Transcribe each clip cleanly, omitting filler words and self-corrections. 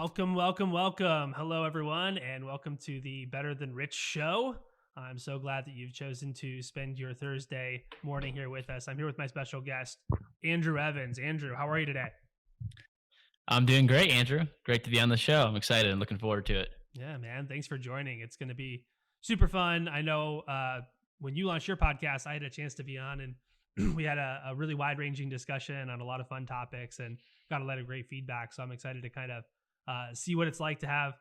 Welcome, welcome, welcome. Hello, everyone, and welcome to the Better Than Rich show. I'm so glad that you've chosen to spend your Thursday morning here with us. I'm here with my special guest, Andrew Evans. Andrew, how are you today? I'm doing great, Andrew. Great to be on the show. I'm excited and looking forward to it. Yeah, man. Thanks for joining. It's going to be super fun. I know when you launched your podcast, I had a chance to be on, and we had a really wide ranging discussion on a lot of fun topics and got a lot of great feedback. So I'm excited to kind of see what it's like to have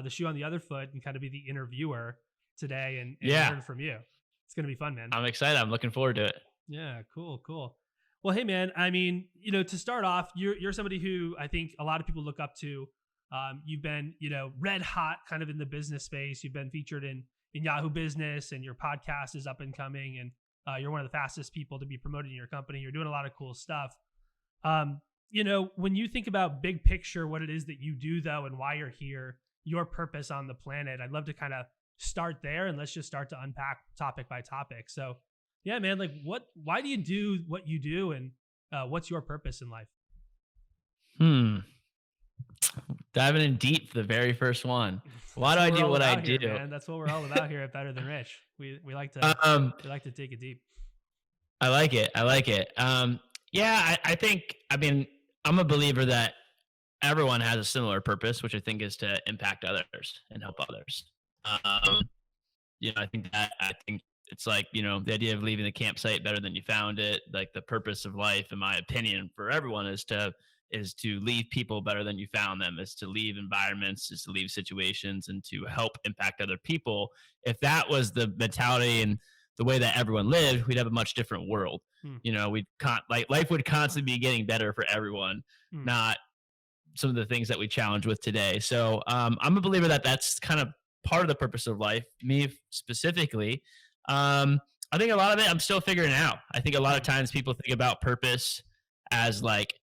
the shoe on the other foot and kind of be the interviewer today and Yeah, learn from you. It's going to be fun, man. I'm excited. I'm looking forward to it. Yeah, cool, cool. Well, hey, man. I mean, to start off, you're somebody who I think a lot of people look up to. You've been, red hot kind of in the business space. You've been featured in Yahoo Business, and your podcast is up and coming, and you're one of the fastest people to be promoted in your company. You're doing a lot of cool stuff. When you think about big picture, what it is that you do though, and why you're here, your purpose on the planet, I'd love to kind of start there, and let's just start to unpack topic by topic. So yeah, man, like why do you do what you do, and what's your purpose in life? Hmm. Diving in deep for the very first one. Why That's do what I we're do all what I about do? here, man. That's what we're all about here at Better Than Rich. We like to Um, we like to take it deep. I like it. I like it. Yeah, I think. I mean, I'm a believer that everyone has a similar purpose, which I think is to impact others and help others. Um, I think it's like, the idea of leaving the campsite better than you found it. Like the purpose of life, in my opinion, for everyone is to leave people better than you found them, is to leave environments, is to leave situations and to help impact other people. If that was the mentality and the way that everyone lived, we'd have a much different world. Hmm, Like life would constantly be getting better for everyone, hmm, not some of the things that we challenge with today. So I'm a believer that that's kind of part of the purpose of life. Me specifically, I think a lot of it I'm still figuring out. I think a lot of hmm, times people think about purpose as like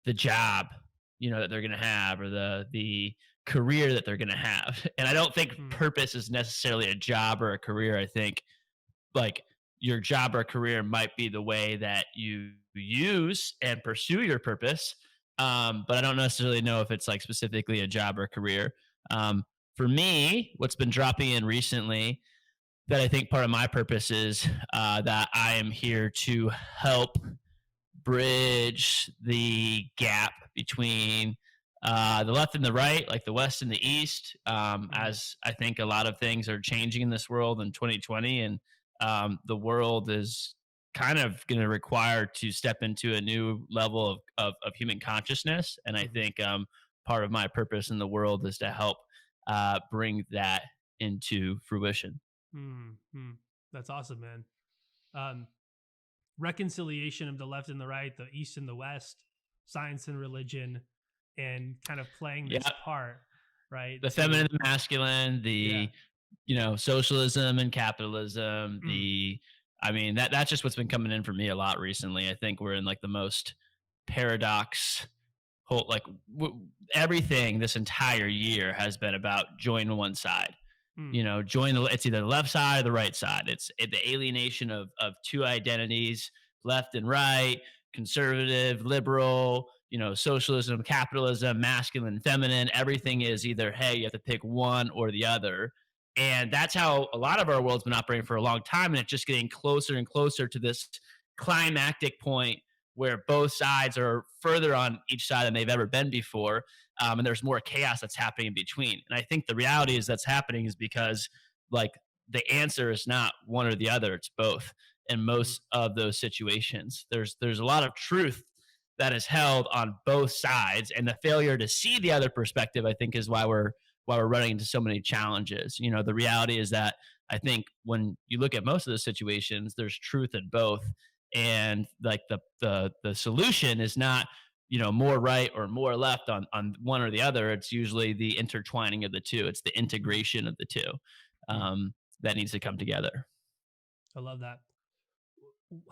the job, that they're going to have, or the career that they're going to have. And I don't think hmm, purpose is necessarily a job or a career. I think like your job or career might be the way that you use and pursue your purpose. But I don't necessarily know if it's like specifically a job or career. For me, what's been dropping in recently that I think part of my purpose is that I am here to help bridge the gap between the left and the right, like the West and the East, hmm, as I think a lot of things are changing in this world in 2020. And the world is kind of going to require to step into a new level of human consciousness. And I hmm, think part of my purpose in the world is to help bring that into fruition. hmm, hmm. That's awesome, man. Um, Reconciliation of the left and the right, the East and the West, science and religion, and kind of playing this Yeah, part, right? the feminine To and masculine, yeah, socialism and capitalism, mm, I mean, that's just what's been coming in for me a lot recently. I think we're in like the most paradox whole, like everything this entire year has been about join one side. mm, It's either the left side or the right side. It's the alienation of two identities, left and right, conservative, liberal, socialism, capitalism, masculine, feminine. Everything mm, is either, hey, you have to pick one or the other. And that's how a lot of our world's been operating for a long time. And it's just getting closer and closer to this climactic point where both sides are further on each side than they've ever been before. And there's more chaos that's happening in between. And I think the reality is that's happening is because like the answer is not one or the other; it's both. In mm, most of those situations, there's a lot of truth that is held on both sides, and the failure to see the other perspective, I think, is why we're running into so many challenges. The reality is that I think when you look at most of the situations, there's truth in both, and like the solution is not more right or more left on one or the other. It's usually the intertwining of the two. It's the mm, integration of the two mm. that needs to come together. I love that.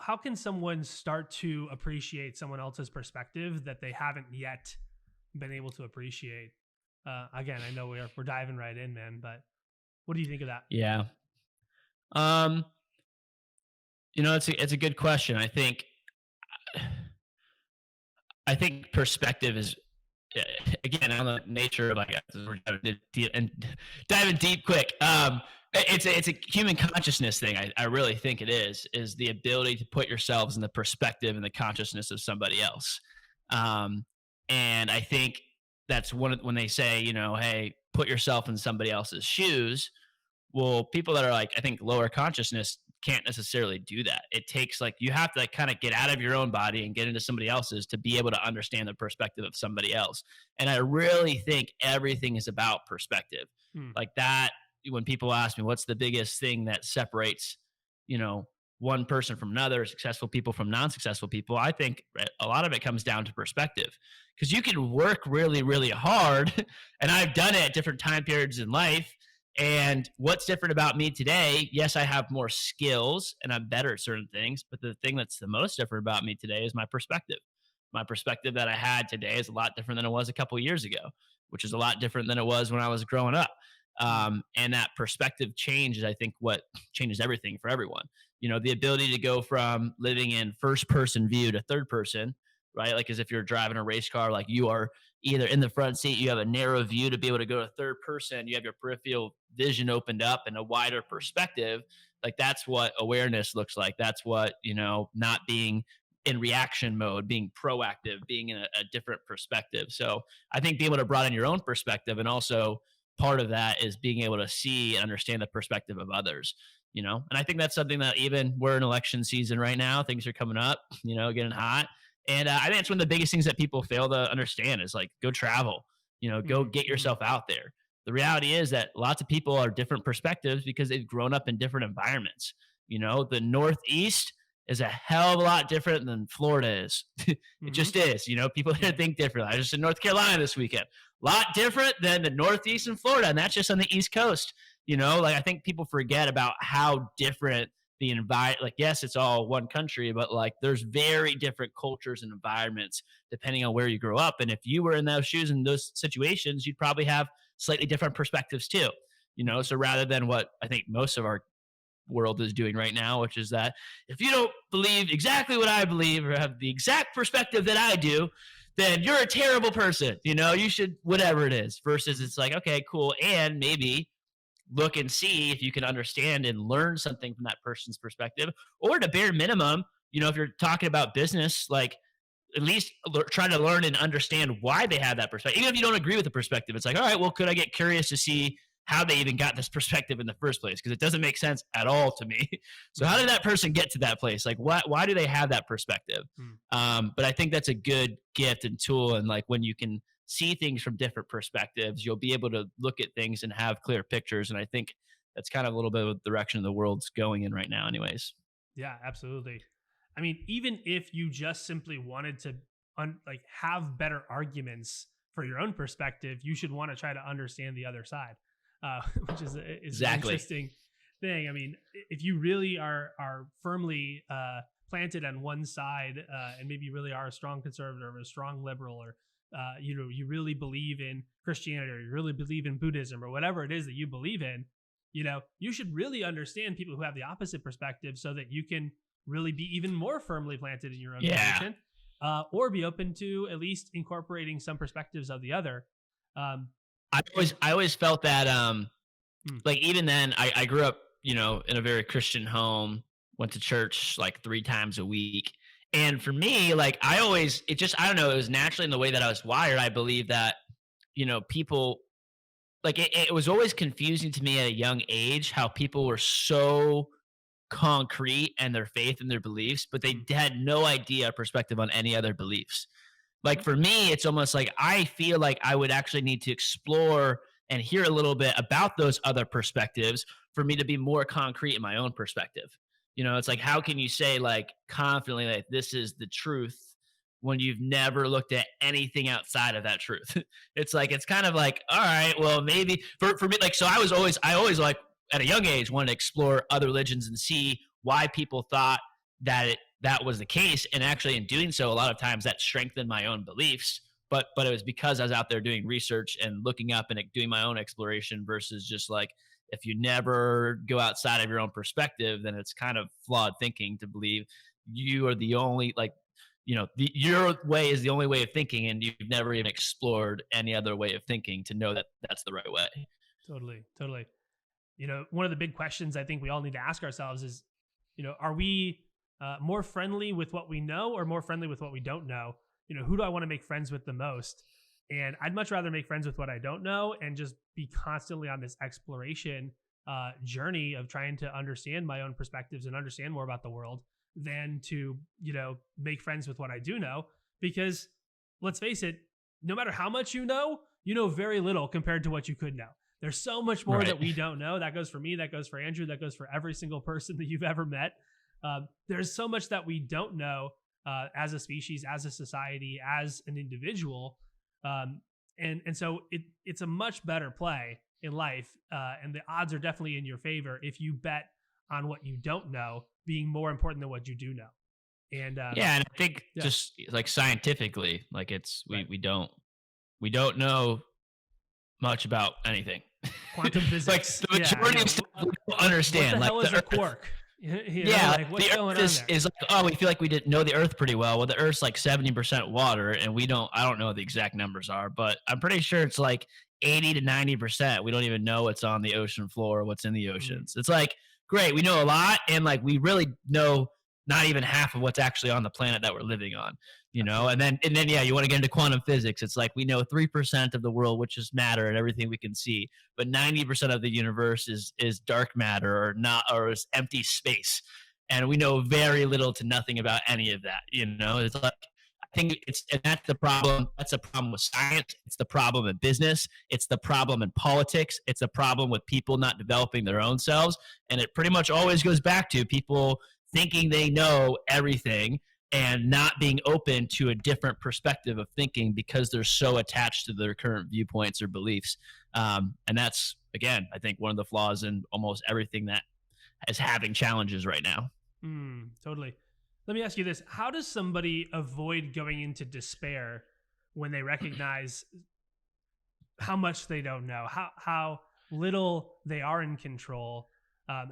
How can someone start to appreciate someone else's perspective that they haven't yet been able to appreciate? Again, I know we're diving right in, man, but what do you think of that? Yeah. um it's a good question. I think perspective again, on the nature of, like, we're diving deep quick. It's a human consciousness thing. I really think it is the ability to put yourselves in the perspective and the consciousness of somebody else. Um, and I think that's when they say, hey, put yourself in somebody else's shoes. Well, people that are, like, I think, lower consciousness can't necessarily do that. It takes, like, you have to, like, kind of get out of your own body and get into somebody else's to be able to understand the perspective of somebody else. And I really think everything is about perspective. Hmm. Like that, when people ask me what's the biggest thing that separates, you know, one person from another, successful people from non-successful people, I think a lot of it comes down to perspective. Because you can work really, really hard, and I've done it at different time periods in life, and what's different about me today? Yes, I have more skills and I'm better at certain things, but the thing that's the most different about me today is my perspective. My perspective that I had today is a lot different than it was a couple years ago, which is a lot different than it was when I was growing up. Hmm. And that perspective change is, I think, what changes everything for everyone. The ability to go from living in first person view to third person, right? Like, as if you're driving a race car, like, you are either in the front seat, you have a narrow view to be able to go to third person, you have your peripheral vision opened up and a wider perspective. Like, that's what awareness looks like. That's what, not being in reaction mode, being proactive, being in a different perspective. So I think being able to broaden your own perspective, and also part of that is being able to see and understand the perspective of others. And I think that's something that, even we're in election season right now, things are coming up, getting hot, and I think it's one of the biggest things that people fail to understand is, like, go travel, go Hmm. get Hmm. yourself out there. The reality is that lots of people are different perspectives because they've grown up in different environments. The Northeast is a hell of a lot different than Florida is. It Hmm. just is. People there Yeah. think differently. I was just in North Carolina this weekend. A lot different than the Northeast and Florida, and that's just on the East Coast. Like, I think people forget about how different the environment. Like, yes, it's all one country, but, like, there's very different cultures and environments depending on where you grow up. And if you were in those shoes, in those situations, you'd probably have slightly different perspectives too. Hmm. So rather than what I think most of our world is doing right now, which is that if you don't believe exactly what I believe or have the exact perspective that I do, then you're a terrible person. You should, whatever it is, versus Hmm. it's like, okay, cool. And maybe look and see if you can understand and learn something from that person's perspective, or, to bare minimum, if you're talking about business, like, at least try to learn and understand why they have that perspective. Even if you don't agree with the perspective, it's like, all right, well, could I get curious to see how they even got this perspective in the first place? Because it doesn't make sense at all to me. So how Hmm. did that person get to that place? Like, why do they have that perspective? Hmm. But I think that's a good gift and tool. And, like, when you can see things from different perspectives, you'll be able to look at things and have clear pictures. And I think that's kind of a little bit of the direction the world's going in right now, anyways. Yeah, absolutely. I mean, even if you just simply wanted to like have better arguments for your own perspective, you should want to try to understand the other side, which is an Exactly. interesting thing. I mean, if you really are firmly planted on one side, and maybe you really are a strong conservative or a strong liberal, or you really believe in Christianity, or you really believe in Buddhism, or whatever it is that you believe in, you should really understand people who have the opposite perspective, so that you can really be even more firmly planted in your own Yeah. position, or be open to at least incorporating some perspectives of the other. Um, and I always felt that, mm, like, even then, I grew up, in a very Christian home, went to church like 3 times a week. And for me, like, I don't know, it was naturally in the way that I was wired. I believe that, people, like, it was always confusing to me at a young age how people were so concrete and their faith and their beliefs, but they mm, had no idea perspective on any other beliefs. Like, mhm, for me, it's almost like I feel like I would actually need to explore and hear a little bit about those other perspectives for me to be more concrete in my own perspective. It's like, mm, how can you say, like, confidently, like, this is the truth when you've never looked at anything outside of that truth? It's like, it's kind of like, all right, well, maybe for me, like, so I always, like, at a young age, wanted to explore other religions and see why people thought that was the case. And actually, in doing so, a lot of times that strengthened my own beliefs. But it was because I was out there doing research and looking up and doing my own exploration, versus just, like, if you never go outside of your own perspective, then it's kind of flawed thinking to believe you are the only, like, your way is the only way of thinking, and you've never even explored any other way of thinking to know that that's the right way. Totally, totally. One of the big questions I think we all need to ask ourselves is, are we more friendly with what we know or more friendly with what we don't know? Who do I want to make friends with the most? And I'd much rather make friends with what I don't know and just be constantly on this exploration journey of trying to understand my own perspectives and understand more about the world than to, make friends with what I do know. Because let's face it, no matter how much you know very little compared to what you could know. There's so much more Right. that we don't know. That goes for me. That goes for Andrew. That goes for every single person that you've ever met. There's so much that we don't know as a species, as a society, as an individual, and so it's a much better play in life, and the odds are definitely in your favor if you bet on what you don't know being more important than what you do know. And Yeah, and I think yeah, just like scientifically, like right. we don't know much about anything. Quantum Like physics. the Yeah, majority of stuff we don't what the understand. Like hell is the a Earth. quark? Yeah, like Like what's the going Earth on is there? is like, oh, we feel like we didn't know the Earth pretty well. Well, the Earth's like 70% water, and I don't know what the exact numbers are, but I'm pretty sure it's like 80 to 90%. We don't even know what's on the ocean floor, what's in the Mhm. oceans. It's like great, we know a lot, and like we really know not even half of what's actually on the planet that we're living on. And Absolutely. then yeah, you want to get into quantum physics. It's like we know 3% of the world, which is matter and everything we can see, but 90% of the universe is dark matter or not, or is empty space, and we know very little to nothing about any of that. It's like I think and that's the problem. That's a problem with science. It's the problem in business. It's the problem in politics. It's a problem with people not developing their own selves. And it pretty much always goes back to people thinking they know everything and not being open to a different perspective of thinking because they're so attached to their current viewpoints or beliefs. And that's, again, I think one of the flaws in almost everything that is having challenges right now. Totally. Let me ask you this: how does somebody avoid going into despair when they recognize how much they don't know, how little they are in control,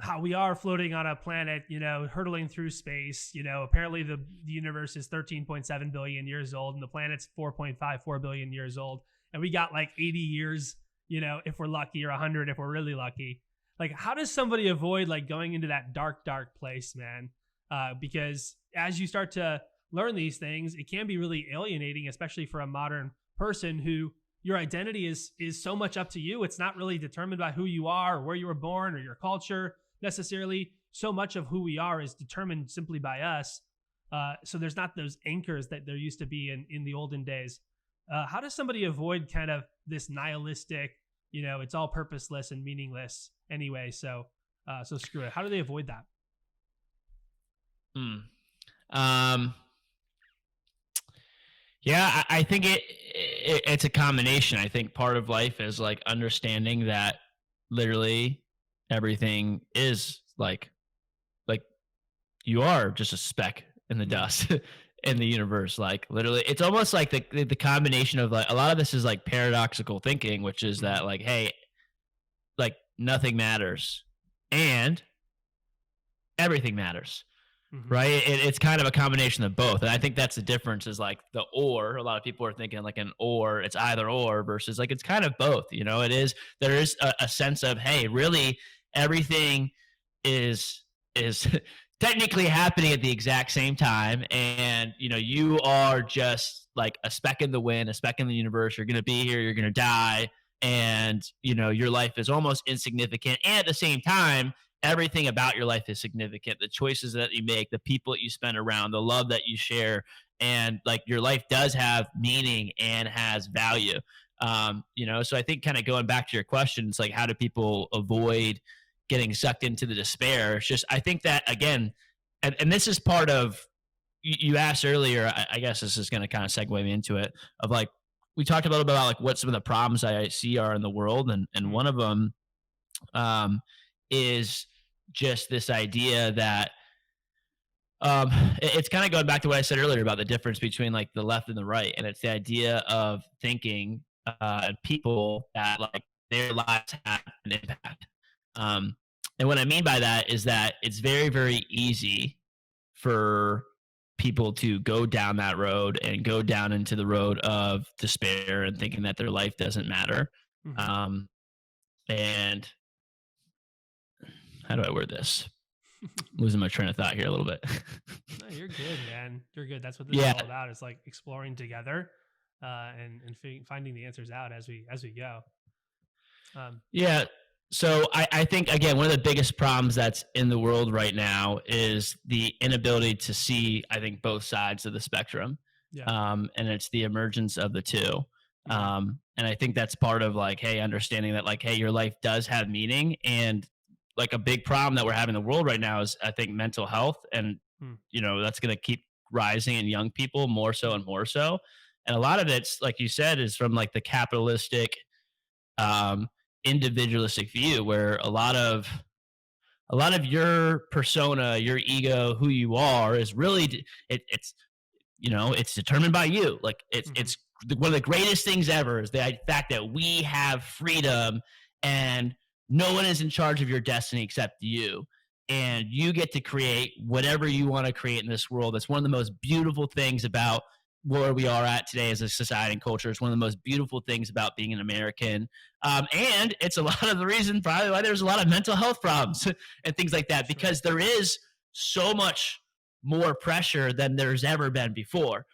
how we are floating on a planet, hurtling through space. Apparently the universe is 13.7 billion years old, and the planet's 4.54 billion years old, and we got like 80 years, if we're lucky, or 100 if we're really lucky. Like, how does somebody avoid like going into that dark place, man? Because as you start to learn these things, it can be really alienating, especially for a modern person who your identity is so much up to you. It's not really determined by who you are or where you were born or your culture necessarily. So much of who we are is determined simply by us. So there's not those anchors that there used to be in the olden days. How does somebody avoid kind of this nihilistic, it's all purposeless and meaningless anyway? So screw it. How do they avoid that? Hmm. Um, yeah, I think it's a combination. I think part of life is like understanding that literally everything is like you are just a speck in the Mm-hmm. dust in the universe. Like literally, it's almost like the combination of like a lot of this is like paradoxical thinking, which is Mm-hmm. that like, hey, like nothing matters and everything matters, Mm-hmm. right? It's kind of a combination of both, and I think that's the difference. Is like the or. A lot of people are thinking like an or. It's either or versus like it's kind of both. It is. There is a sense of hey, really everything is technically happening at the exact same time, and you are just like a speck in the wind, a speck in the universe. You're gonna be here. You're gonna die. And your life is almost insignificant, and at the same time everything about your life is significant. The choices that you make, the people that you spend around, the love that you share, and like your life does have meaning and has value. So I think kind of going back to your question, it's like how do people avoid getting sucked into the despair? It's just I think that again, and this is part of you asked earlier. I guess this is going to kind of segue me into it. Of like we talked a little bit about like what some of the problems I see are in the world, and Mm-hmm. one of them um, is just this idea that it's kind of going back to what I said earlier about the difference between like the left and the right, and it's the idea of thinking people that like their lives have an impact. Um, and what I mean by that is that it's very very easy for people to go down that road and go down into the road of despair and thinking that their life doesn't matter. Hmm. Um, and how do I word this? Losing my train of thought here a little bit. No, you're good, man. You're good. That's what this is Yeah, all about. It's like exploring together, and finding the answers out as we go. Um, yeah. So I think again one of the biggest problems that's in the world right now is the inability to see, I think, both sides of the spectrum, yeah. and it's the emergence of the two. Hmm. And I think that's part of like, hey, understanding that like, hey, your life does have meaning, and like a big problem that we're having in the world right now is I think mental health, and Hmm. that's going to keep rising in young people more so Hmm. and more so, and a lot of it's like you said is from like the capitalistic um, individualistic view where a lot of your persona, your ego, who you are is really it's determined by you. Like Hmm. it's one of the greatest things ever is the fact that we have freedom and no one is in charge of your destiny except you. And you get to create whatever you want to create in this world. That's one of the most beautiful things about where we are at today as a society and culture. It's one of the most beautiful things about being an American. And it's a lot of the reason probably why there's a lot of mental health problems and things like that, Sure. because there is so much more pressure than there's ever been before.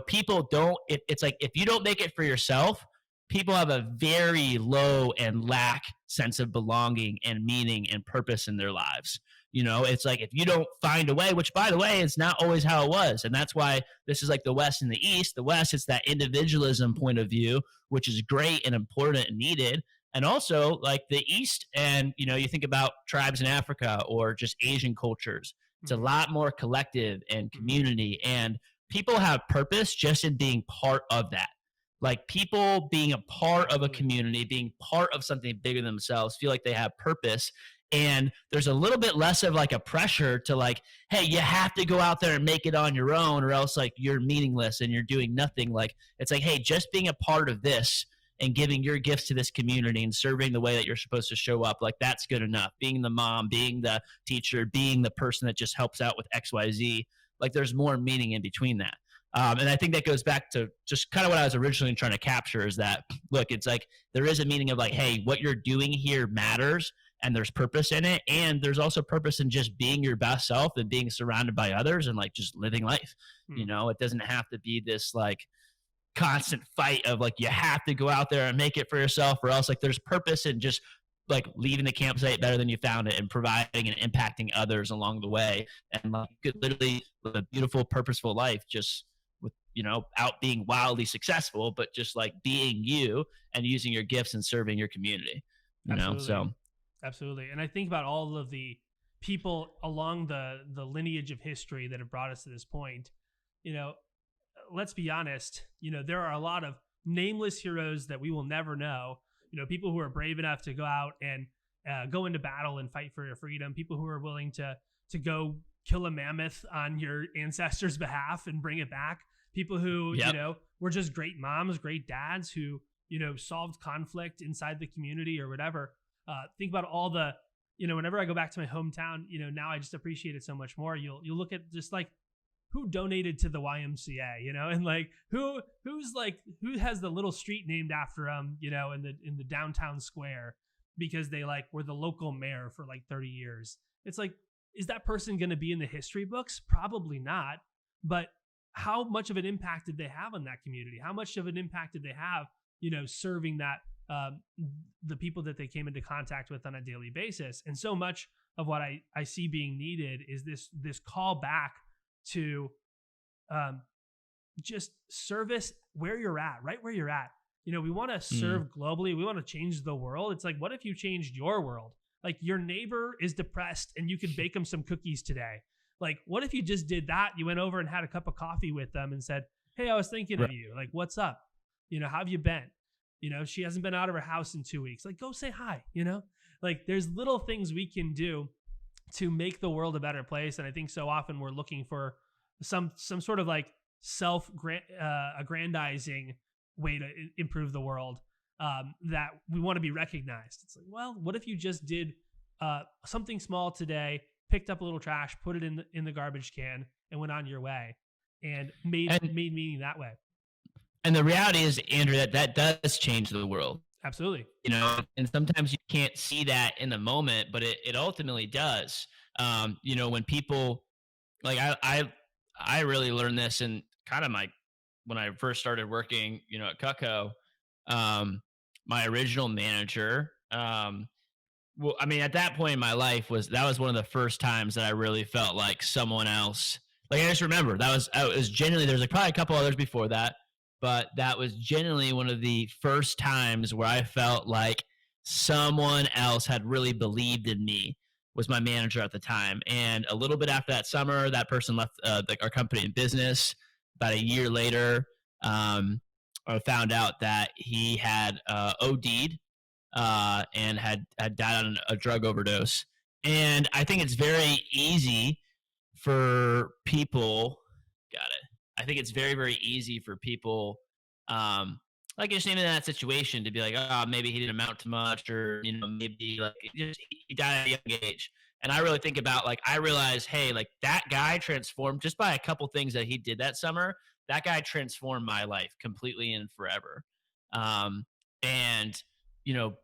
People don't, it's like if you don't make it for yourself, people have a very low and lack sense of belonging and meaning and purpose in their lives. It's like if you don't find a way, which by the way, is not always how it was. And that's why this is like the West and the East. The West, it's that individualism point of view, which is great and important and needed. And also like the East, and you think about tribes in Africa or just Asian cultures, it's a Hmm. lot more collective and Hmm. community, and people have purpose just in being part of that. Like people being a part of a Absolutely. community, being part of something bigger than themselves, feel like they have purpose. And there's a little bit less of like a pressure to like, hey, you have to go out there and make it on your own, or else like you're meaningless and you're doing nothing. Like it's like, hey, just being a part of this and giving your gifts to this community and serving the way that you're supposed to show up, like that's good enough. Being the mom, being the teacher, being the person that just helps out with XYZ, like there's more meaning in between that. And I think that goes back to just kind of what I was originally trying to capture is that, look, it's like there is a meaning of like, hey, what you're doing here matters and there's purpose in it. And there's also purpose in just being your best self and being surrounded by others and like just living life. Hmm. It doesn't have to be this like constant fight of like you have to go out there and make it for yourself, or else like there's purpose in just like leaving the campsite better than you found it and providing and impacting others along the way, and like you could literally live a beautiful purposeful life just with out being wildly successful, but just like being you and using your gifts and serving your community, Absolutely. so Absolutely. And I think about all of the people along the lineage of history that have brought us to this point. You know, let's be honest, there are a lot of nameless heroes that we will never know. People who are brave enough to go out and go into battle and fight for your freedom. People who are willing to go kill a mammoth on your ancestors' behalf and bring it back. People who yep. were just great moms, great dads who solved conflict inside the community or whatever. Think about all the whenever I go back to my hometown, now I just appreciate it so much more. You'll look at just like who donated to the YMCA, and like who has the little street named after them, in the downtown square because they like were the local mayor for like 30 years. It's like, is that person going to be in the history books? Probably not. But how much of an impact did they have on that community? How much of an impact did they have, serving that um, the people that they came into contact with on a daily basis? And so much of what I see being needed is this call back to um, just service where you're at, right where you're at. We want to Mm, serve globally. We want to change the world. It's like, what if you changed your world? Like your neighbor is depressed and you could bake them some cookies today. Like, what if you just did that? You went over and had a cup of coffee with them and said, hey, I was thinking of right. you. Like, what's up? How have you been? She hasn't been out of her house in 2 weeks. Like, go say hi, like there's little things we can do to make the world a better place. And I think so often we're looking for some sort of like self aggrandizing way to improve the world, that we want to be recognized. It's like, well, what if you just did something small today, picked up a little trash, put it in the garbage can, and went on your way? and made And meaning that way. and the reality is, Andrew, that does change the world. Absolutely. And sometimes you can't see that in the moment, but it ultimately does. When people like I really learned this in kind of my when I first started working, at Cutco. Um, my original manager, well, I mean, at that point in my life was one of the first times that I really felt like someone else. Like I just remember that was genuinely there's like probably a couple others before that, but that was genuinely one of the first times where I felt like someone else had really believed in me. Was my manager at the time, and a little bit after that summer, that person left our company in business. About a year later, I found out that he had OD'd and had died on a drug overdose. And I think it's very easy for people. Got it. I think it's very very easy for people, like just in that situation, to be like, oh, maybe he didn't amount to much, or maybe like he died at a young age. And I really think about like I realize, hey, like that guy transformed just by a couple things that he did that summer. That guy transformed my life completely and forever. And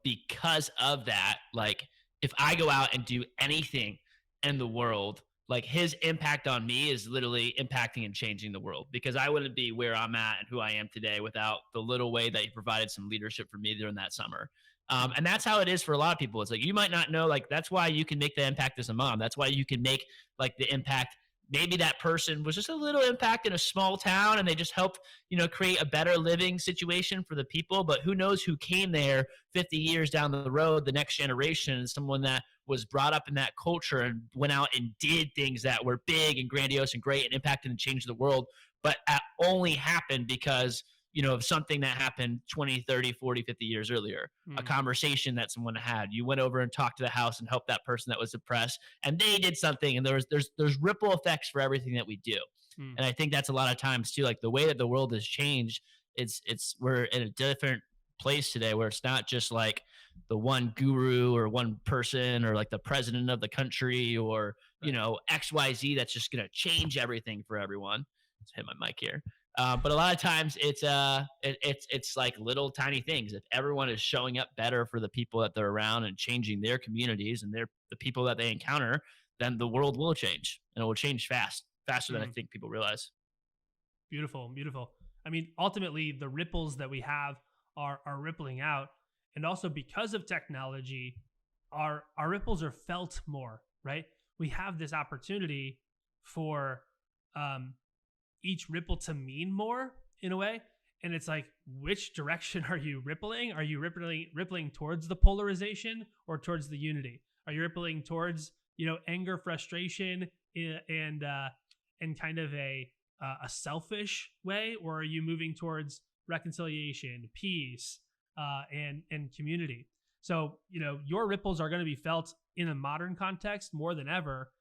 because of that, like if I go out and do anything in the world, like his impact on me is literally impacting and changing the world, because I wouldn't be where I'm at and who I am today without the little way that he provided some leadership for me during that summer. And that's how it is for a lot of people. It's like you might not know, like that's why you can make the impact as a mom. That's why you can make like the impact. Maybe that person was just a little impact in a small town and they just helped, create a better living situation for the people. But who knows who came there 50 years down the road, the next generation, someone that was brought up in that culture and went out and did things that were big and grandiose and great and impacted and changed the world, but only happened because of something that happened 20, 30, 40, 50 years earlier, a Mm. conversation that someone had. You went over and talked to the house and helped that person that was depressed, and they did something, and there's ripple effects for everything that we do. Mm. And I think that's a lot of times too, like the way that the world has changed, it's we're in a different place today where it's not just like the one guru or one person or like the president of the country or Right. XYZ that's just going to change everything for everyone. Let's hit my mic here. But a lot of times it's like little tiny things. If everyone is showing up better for the people that they're around and changing their communities and the people that they encounter, then the world will change, and it will change faster than I Mm. think people realize. Beautiful, beautiful. I mean, ultimately, the ripples that we have are rippling out, and also because of technology, our ripples are felt more. Right? We have this opportunity for um, each ripple to mean more in a way, and it's like, which direction are you rippling? Are you rippling towards the polarization or towards the unity? Are you rippling towards anger, frustration, and kind of a selfish way, or are you moving towards reconciliation, peace, and community? So your ripples are going to be felt in a modern context more than ever,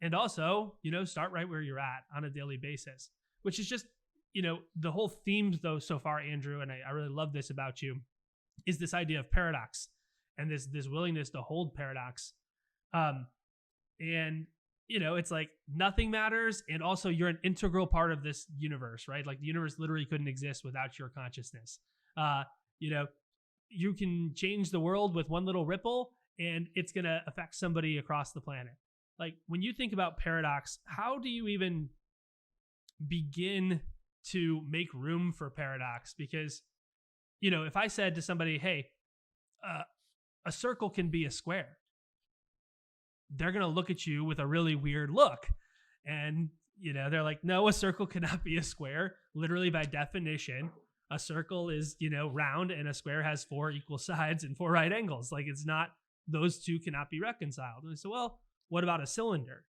and also start right where you're at on a daily basis, which is just the whole theme though so far, Andrew, and I really love this about you, is this idea of paradox and this willingness to hold paradox. Um, and it's like nothing matters, and also you're an integral part of this universe, right? Like the universe literally couldn't exist without your consciousness. uh you know you can change the world with one little ripple, and it's going to affect somebody across the planet. Like when you think about paradox, how do you even begin to make room for paradox? Because if I said to somebody, hey, uh, a circle can be a square, they're going to look at you with a really weird look. And, they're like, no, a circle cannot be a square. Literally, by definition, a circle is, round, and a square has four equal sides and four right angles. Like it's not, those two cannot be reconciled. And I said, well, what about a cylinder?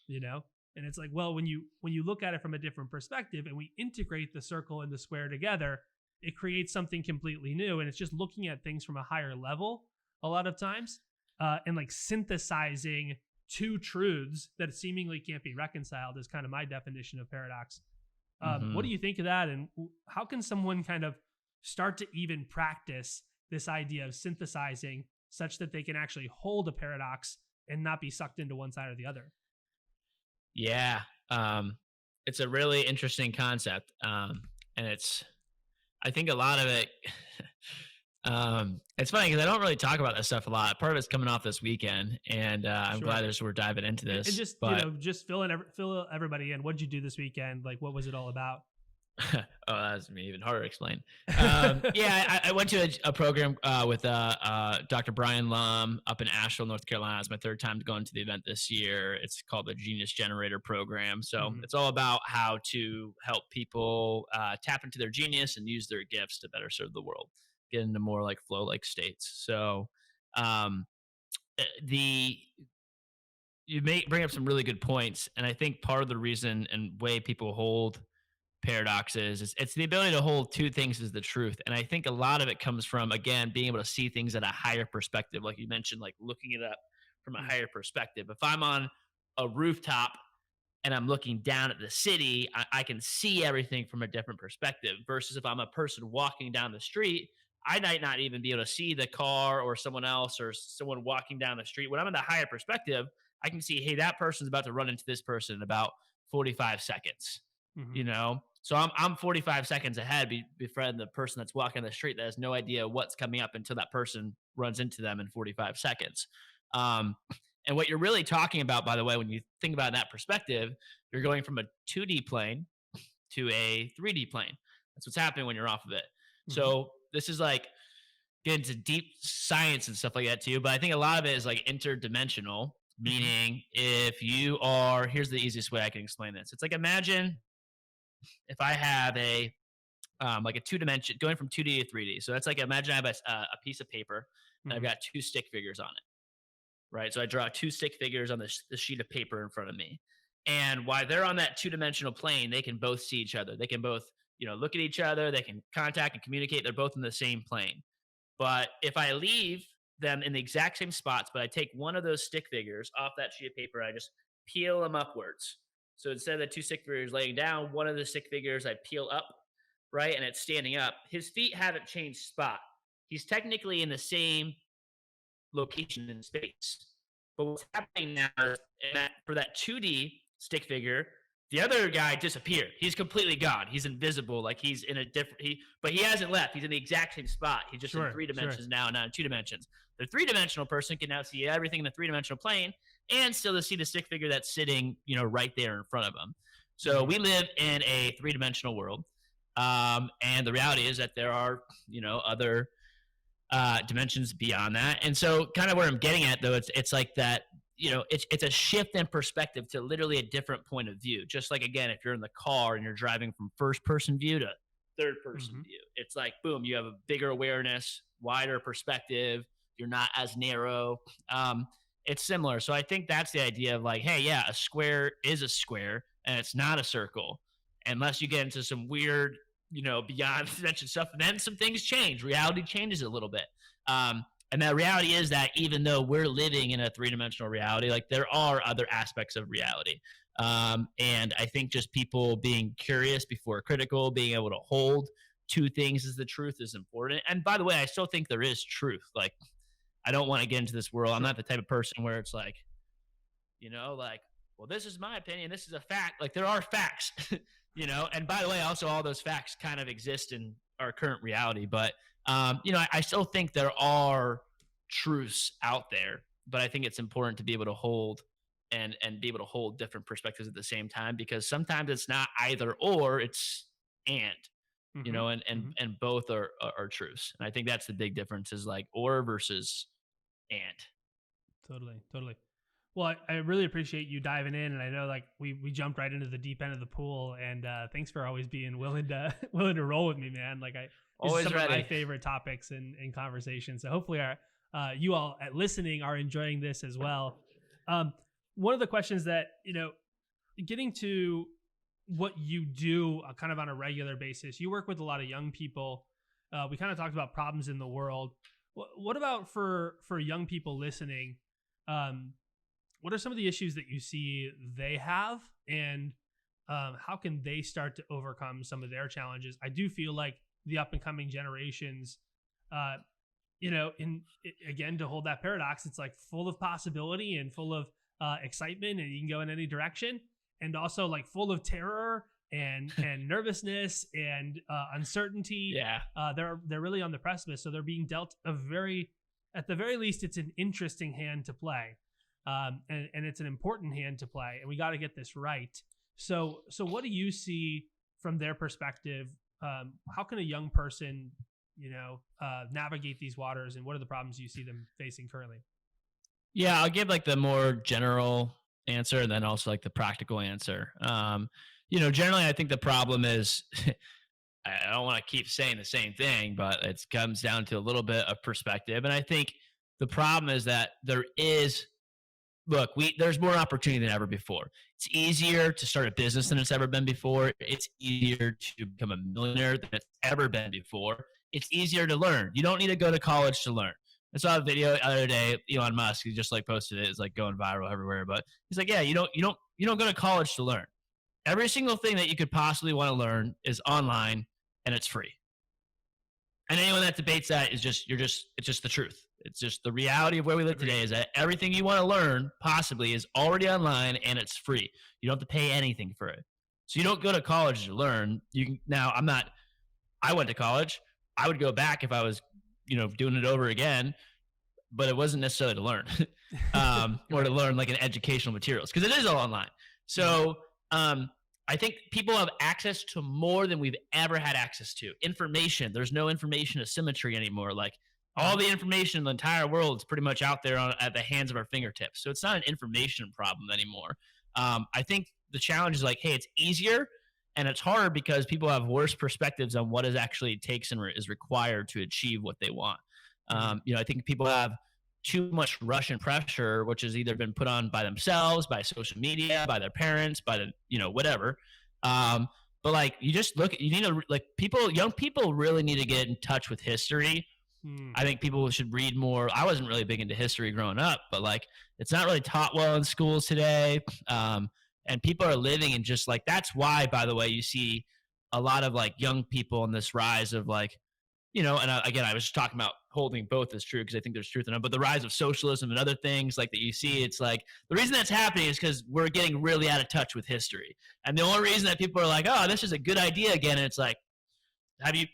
And it's like, well, when you look at it from a different perspective and we integrate the circle and the square together, it creates something completely new. And it's just looking at things from a higher level a lot of times, and like synthesizing two truths that seemingly can't be reconciled is kind of my definition of paradox. What do Hmm. you think of that? And how can someone kind of start to even practice this idea of synthesizing such that they can actually hold a paradox and not be sucked into one side or the other? Yeah. it's a really interesting concept, and I think a lot of it. It's funny because I don't really talk about this stuff a lot. Part of it's coming off this weekend, and I'm Sure. glad as we're diving into And this. just, But just fill everybody in. What did you do this weekend? Like, what was it all about? oh, that's even harder to explain. Yeah, I went to a program with Dr. Brian Lum up in Asheville, North Carolina. It's my third time going to the event this year. It's called the Genius Generator Program. So Hmm. it's all about how to help people tap into their genius and use their gifts to better serve the world, get into more like flow like states. So um, the you may bring up some really good points, and I think part of the reason and way people hold paradoxes is it's the ability to hold two things as the truth. And I think a lot of it comes from, again, being able to see things at a higher perspective, like you mentioned, like looking it up from a higher perspective. If I'm on a rooftop and I'm looking down at the city, I can see everything from a different perspective. Versus if I'm a person walking down the street, I might not even be able to see the car or someone else or someone walking down the street. When I'm in the higher perspective, I can see, hey, that person's about to run into this person in about 45 seconds. Hmm. So I'm 45 seconds ahead, befriend the person that's walking the street that has no idea what's coming up until that person runs into them in 45 seconds. Um, and what you're really talking about, by the way, when you think about that perspective, you're going from a 2D plane to a 3D plane. That's what's happening when you're off of it. Hmm. So this is like get into deep science and stuff like that too. But I think a lot of it is like interdimensional, Hmm. meaning if you are, here's the easiest way I can explain this. It's like imagine if I have a like a two dimension going from 2D to 3D. So that's like imagine I have a piece of paper and I've Hmm. got two stick figures on it, right? So I draw two stick figures on the sheet of paper in front of me. And while they're on that two-dimensional plane, they can both see each other. They can both, look at each other. They can contact and communicate. They're both in the same plane. But if I leave them in the exact same spots, but I take one of those stick figures off that sheet of paper, I just peel them upwards. So instead of the two stick figures laying down, one of the stick figures I peel up, right? And it's standing up. His feet haven't changed spot. He's technically in the same location in space. But what's happening now is for that 2D stick figure, the other guy disappeared. He's completely gone. He's invisible. Like he's in a different but he hasn't left. He's in the exact same spot. He's just in Sure. three Sure. dimensions now, not in 2 dimensions. The three-dimensional person can now see everything in the three-dimensional plane and still to see the stick figure that's sitting, right there in front of him. So Hmm. we live in a three-dimensional world. And the reality is that there are, other dimensions beyond that. And so kind of where I'm getting at though, it's like that, it's a shift in perspective to literally a different point of view. Just like again, if you're in the car and you're driving from first person view to third person Hmm. view, it's like boom, you have a bigger awareness, wider perspective, you're not as narrow. It's similar. So I think that's the idea of like, hey, yeah, a square is a square and it's not a circle. Unless you get into some weird beyond dimension stuff. And then some things change. Reality changes a little bit. And that reality is that even though we're living in a three-dimensional reality, like there are other aspects of reality. And I think just people being curious before critical, being able to hold two things as the truth is important. And by the way, I still think there is truth. Like I don't want to get into this world. I'm Sure. not the type of person where it's like, like, well, this is my opinion. This is a fact. Like there are facts, and by the way, also all those facts kind of exist in our current reality. But, I still think there are truths out there, but I think it's important to be able to hold and be able to hold different perspectives at the same time because sometimes it's not either or it's and Hmm. Hmm. and both are truths. And I think that's the big difference is like or versus and. Totally. Totally. Well, I really appreciate you diving in, and I know like we jumped right into the deep end of the pool, and thanks for always being willing to willing to roll with me, man. Like these are Always some of my ready. favorite topics in conversation. So hopefully, our you all at listening are enjoying this as well. Um, one of the questions that getting to what you do kind of on a regular basis, you work with a lot of young people. We kind of talked about problems in the world. What about for young people listening? Um, what are some of the issues that you see they have, and how can they start to overcome some of their challenges? I do feel like the up and coming generations, uh, again, to hold that paradox, it's like full of possibility and full of excitement, and you can go in any direction. and also like full of terror and nervousness and uncertainty. Yeah. They're really on the precipice, so they're being dealt a very, at the very least, it's an interesting hand to play, and it's an important hand to play, and we got to get this right. So what do you see from their perspective? How can a young person, navigate these waters, and what are the problems you see them facing currently? Yeah, I'll give like the more general answer and then also like the practical answer. Generally, I think the problem is I don't want to keep saying the same thing, but it comes down to a little bit of perspective. And I think the problem is that there's more opportunity than ever before. It's easier to start a business than it's ever been before. It's easier to become a millionaire than it's ever been before. It's easier to learn. You don't need to go to college to learn. I saw a video the other day. Elon Musk, he just like posted it. It's like going viral everywhere. But he's like, yeah, you don't go to college to learn. Every single thing that you could possibly want to learn is online and it's free. And anyone that debates that is it's just the truth. It's just the reality of where we live today is that everything you want to learn possibly is already online and it's free. You don't have to pay anything for it. So you don't go to college to learn. I went to college. I would go back if I was, doing it over again, but it wasn't necessarily to learn or to learn like an educational materials because it is all online. So, I think people have access to more than we've ever had access to. Information. There's no information asymmetry anymore. Like all the information in the entire world is pretty much out there at the hands of our fingertips. So it's not an information problem anymore. I think the challenge is like, hey, it's easier and it's hard because people have worse perspectives on what it actually takes and is required to achieve what they want. I think people have too much rush and pressure, which has either been put on by themselves, by social media, by their parents, by whatever. But like, you need to like young people really need to get in touch with history. I think people should read more. I wasn't really big into history growing up, but like, it's not really taught well in schools today. And people are living in just like, that's why, by the way, you see a lot of like young people in this rise of like, again, I was just talking about holding both as true because I think there's truth in it, but the rise of socialism and other things like that you see, it's like the reason that's happening is because we're getting really out of touch with history. And the only reason that people are like, oh, this is a good idea again, and it's like, have you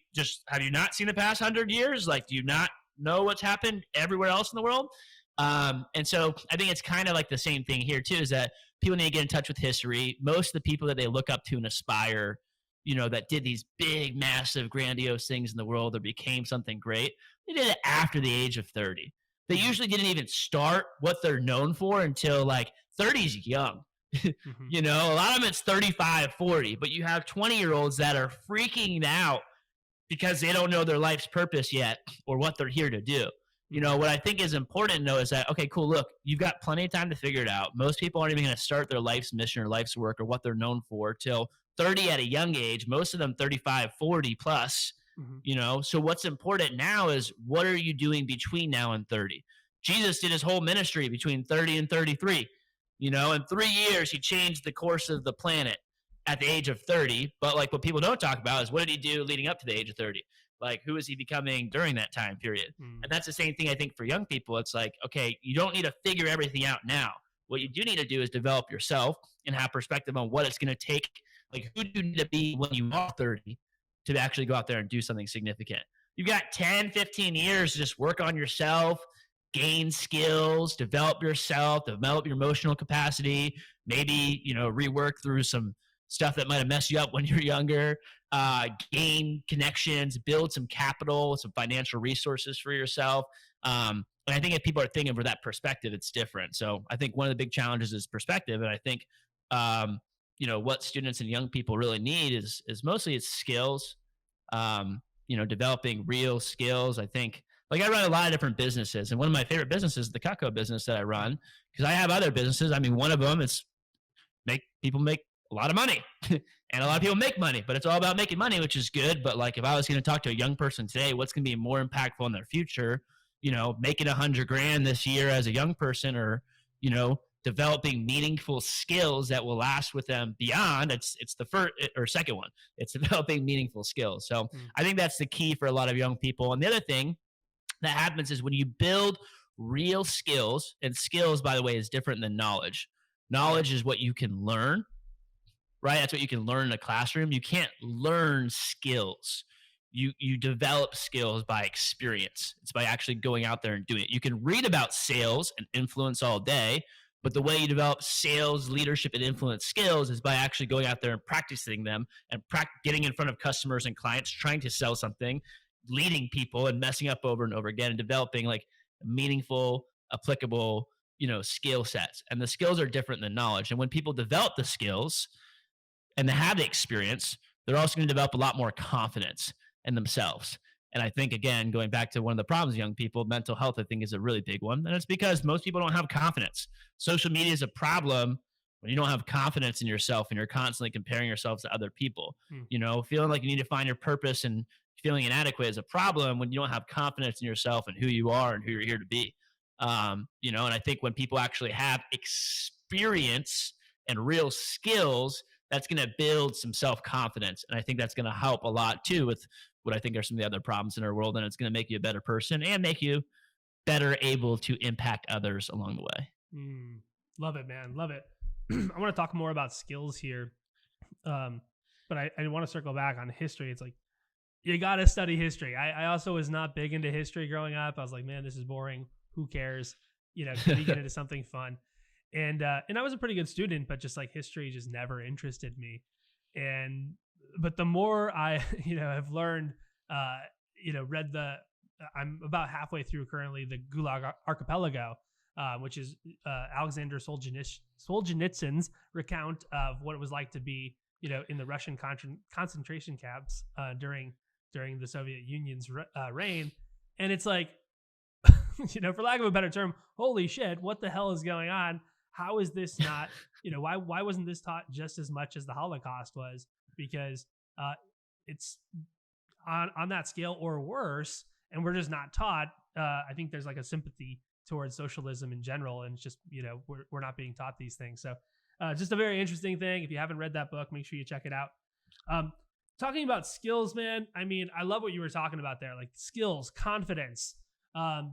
not seen the past 100 years? Like, do you not know what's happened everywhere else in the world? And so I think it's kind of like the same thing here too, is that people need to get in touch with history. Most of the people that they look up to and aspire, that did these big, massive, grandiose things in the world or became something great, they did it after the age of 30. They usually didn't even start what they're known for until like 30 is young. A lot of them it's 35, 40, but you have 20-year-olds that are freaking out because they don't know their life's purpose yet or what they're here to do. What I think is important to know is that, okay, cool, look, you've got plenty of time to figure it out. Most people aren't even going to start their life's mission or life's work or what they're known for till 30 at a young age, most of them 35, 40 plus. So what's important now is what are you doing between now and 30? Jesus did his whole ministry between 30 and 33. In 3 years, he changed the course of the planet at the age of 30. But like what people don't talk about is what did he do leading up to the age of 30? Like, who is he becoming during that time period? And that's the same thing I think for young people. It's like, okay, you don't need to figure everything out now. What you do need to do is develop yourself and have perspective on what it's going to take. Like, who do you need to be when you are 30 to actually go out there and do something significant? You've got 10, 15 years to just work on yourself, gain skills, develop yourself, develop your emotional capacity, maybe, rework through some stuff that might have messed you up when you're younger, gain connections, build some capital, some financial resources for yourself. And I think if people are thinking for that perspective, it's different. So I think one of the big challenges is perspective. And I think, what students and young people really need is mostly it's skills, developing real skills. I think like I run a lot of different businesses, and one of my favorite businesses is the Cutco business that I run because I have other businesses. I mean, one of them is people make a lot of money and a lot of people make money, but it's all about making money, which is good. But like, if I was going to talk to a young person today, what's going to be more impactful in their future, making $100,000 this year as a young person or, developing meaningful skills that will last with them beyond. It's the first or second one. It's developing meaningful skills. So I think that's the key for a lot of young people. And the other thing that happens is when you build real skills, and skills, by the way, is different than knowledge. Knowledge is what you can learn. right? That's what you can learn in a classroom. You can't learn skills. You develop skills by experience. It's by actually going out there and doing it. You can read about sales and influence all day, but the way you develop sales, leadership, and influence skills is by actually going out there and practicing them and getting in front of customers and clients, trying to sell something, leading people and messing up over and over again, and developing like meaningful, applicable, skill sets. And the skills are different than knowledge. And when people develop the skills, and they have the experience, they're also going to develop a lot more confidence in themselves. And I think, again, going back to one of the problems of young people, mental health, I think, is a really big one. And it's because most people don't have confidence. Social media is a problem when you don't have confidence in yourself and you're constantly comparing yourselves to other people. Hmm. Feeling like you need to find your purpose and feeling inadequate is a problem when you don't have confidence in yourself and who you are and who you're here to be. And I think when people actually have experience and real skills, that's going to build some self-confidence. And I think that's going to help a lot too with what I think are some of the other problems in our world. And it's going to make you a better person and make you better able to impact others along the way. Mm. Love it, man. Love it. I want to talk more about skills here. But I want to circle back on history. It's like, you got to study history. I also was not big into history growing up. I was like, man, this is boring. Who cares? Can we get into something fun? And I was a pretty good student, but just like history just never interested me. But the more I, have learned, read I'm about halfway through currently the Gulag Archipelago, which is Alexander Solzhenitsyn's recount of what it was like to be, in the Russian concentration camps during the Soviet Union's reign. And it's like, for lack of a better term, holy shit, what the hell is going on? How is this not, why wasn't this taught just as much as the Holocaust was? Because it's on that scale or worse, and we're just not taught. I think there's like a sympathy towards socialism in general, and it's just, we're not being taught these things. So just a very interesting thing. If you haven't read that book, make sure you check it out. Talking about skills, man, I mean, I love what you were talking about there, like skills, confidence,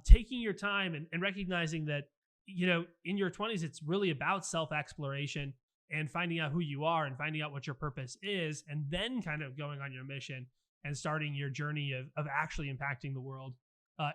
taking your time and recognizing that, in your 20s, it's really about self-exploration and finding out who you are and finding out what your purpose is, and then kind of going on your mission and starting your journey of actually impacting the world.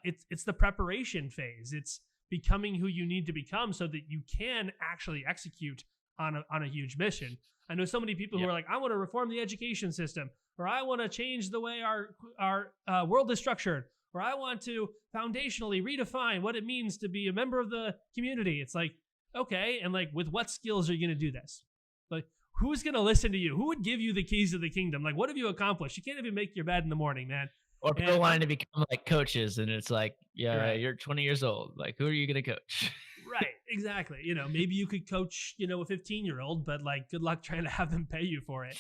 It's the preparation phase. It's becoming who you need to become so that you can actually execute on a huge mission. I know so many people who are like, I want to reform the education system, or I want to change the way our world is structured, or I want to foundationally redefine what it means to be a member of the community. It's like, okay, and like, with what skills are you going to do this? Like, who's going to listen to you? Who would give you the keys to the kingdom? Like, what have you accomplished? You can't even make your bed in the morning, man. Or people wanting to become like coaches, and it's like, yeah, Right. you're 20 years old. Like, who are you going to coach? Right, exactly. Maybe you could coach, a 15-year-old, but like, good luck trying to have them pay you for it.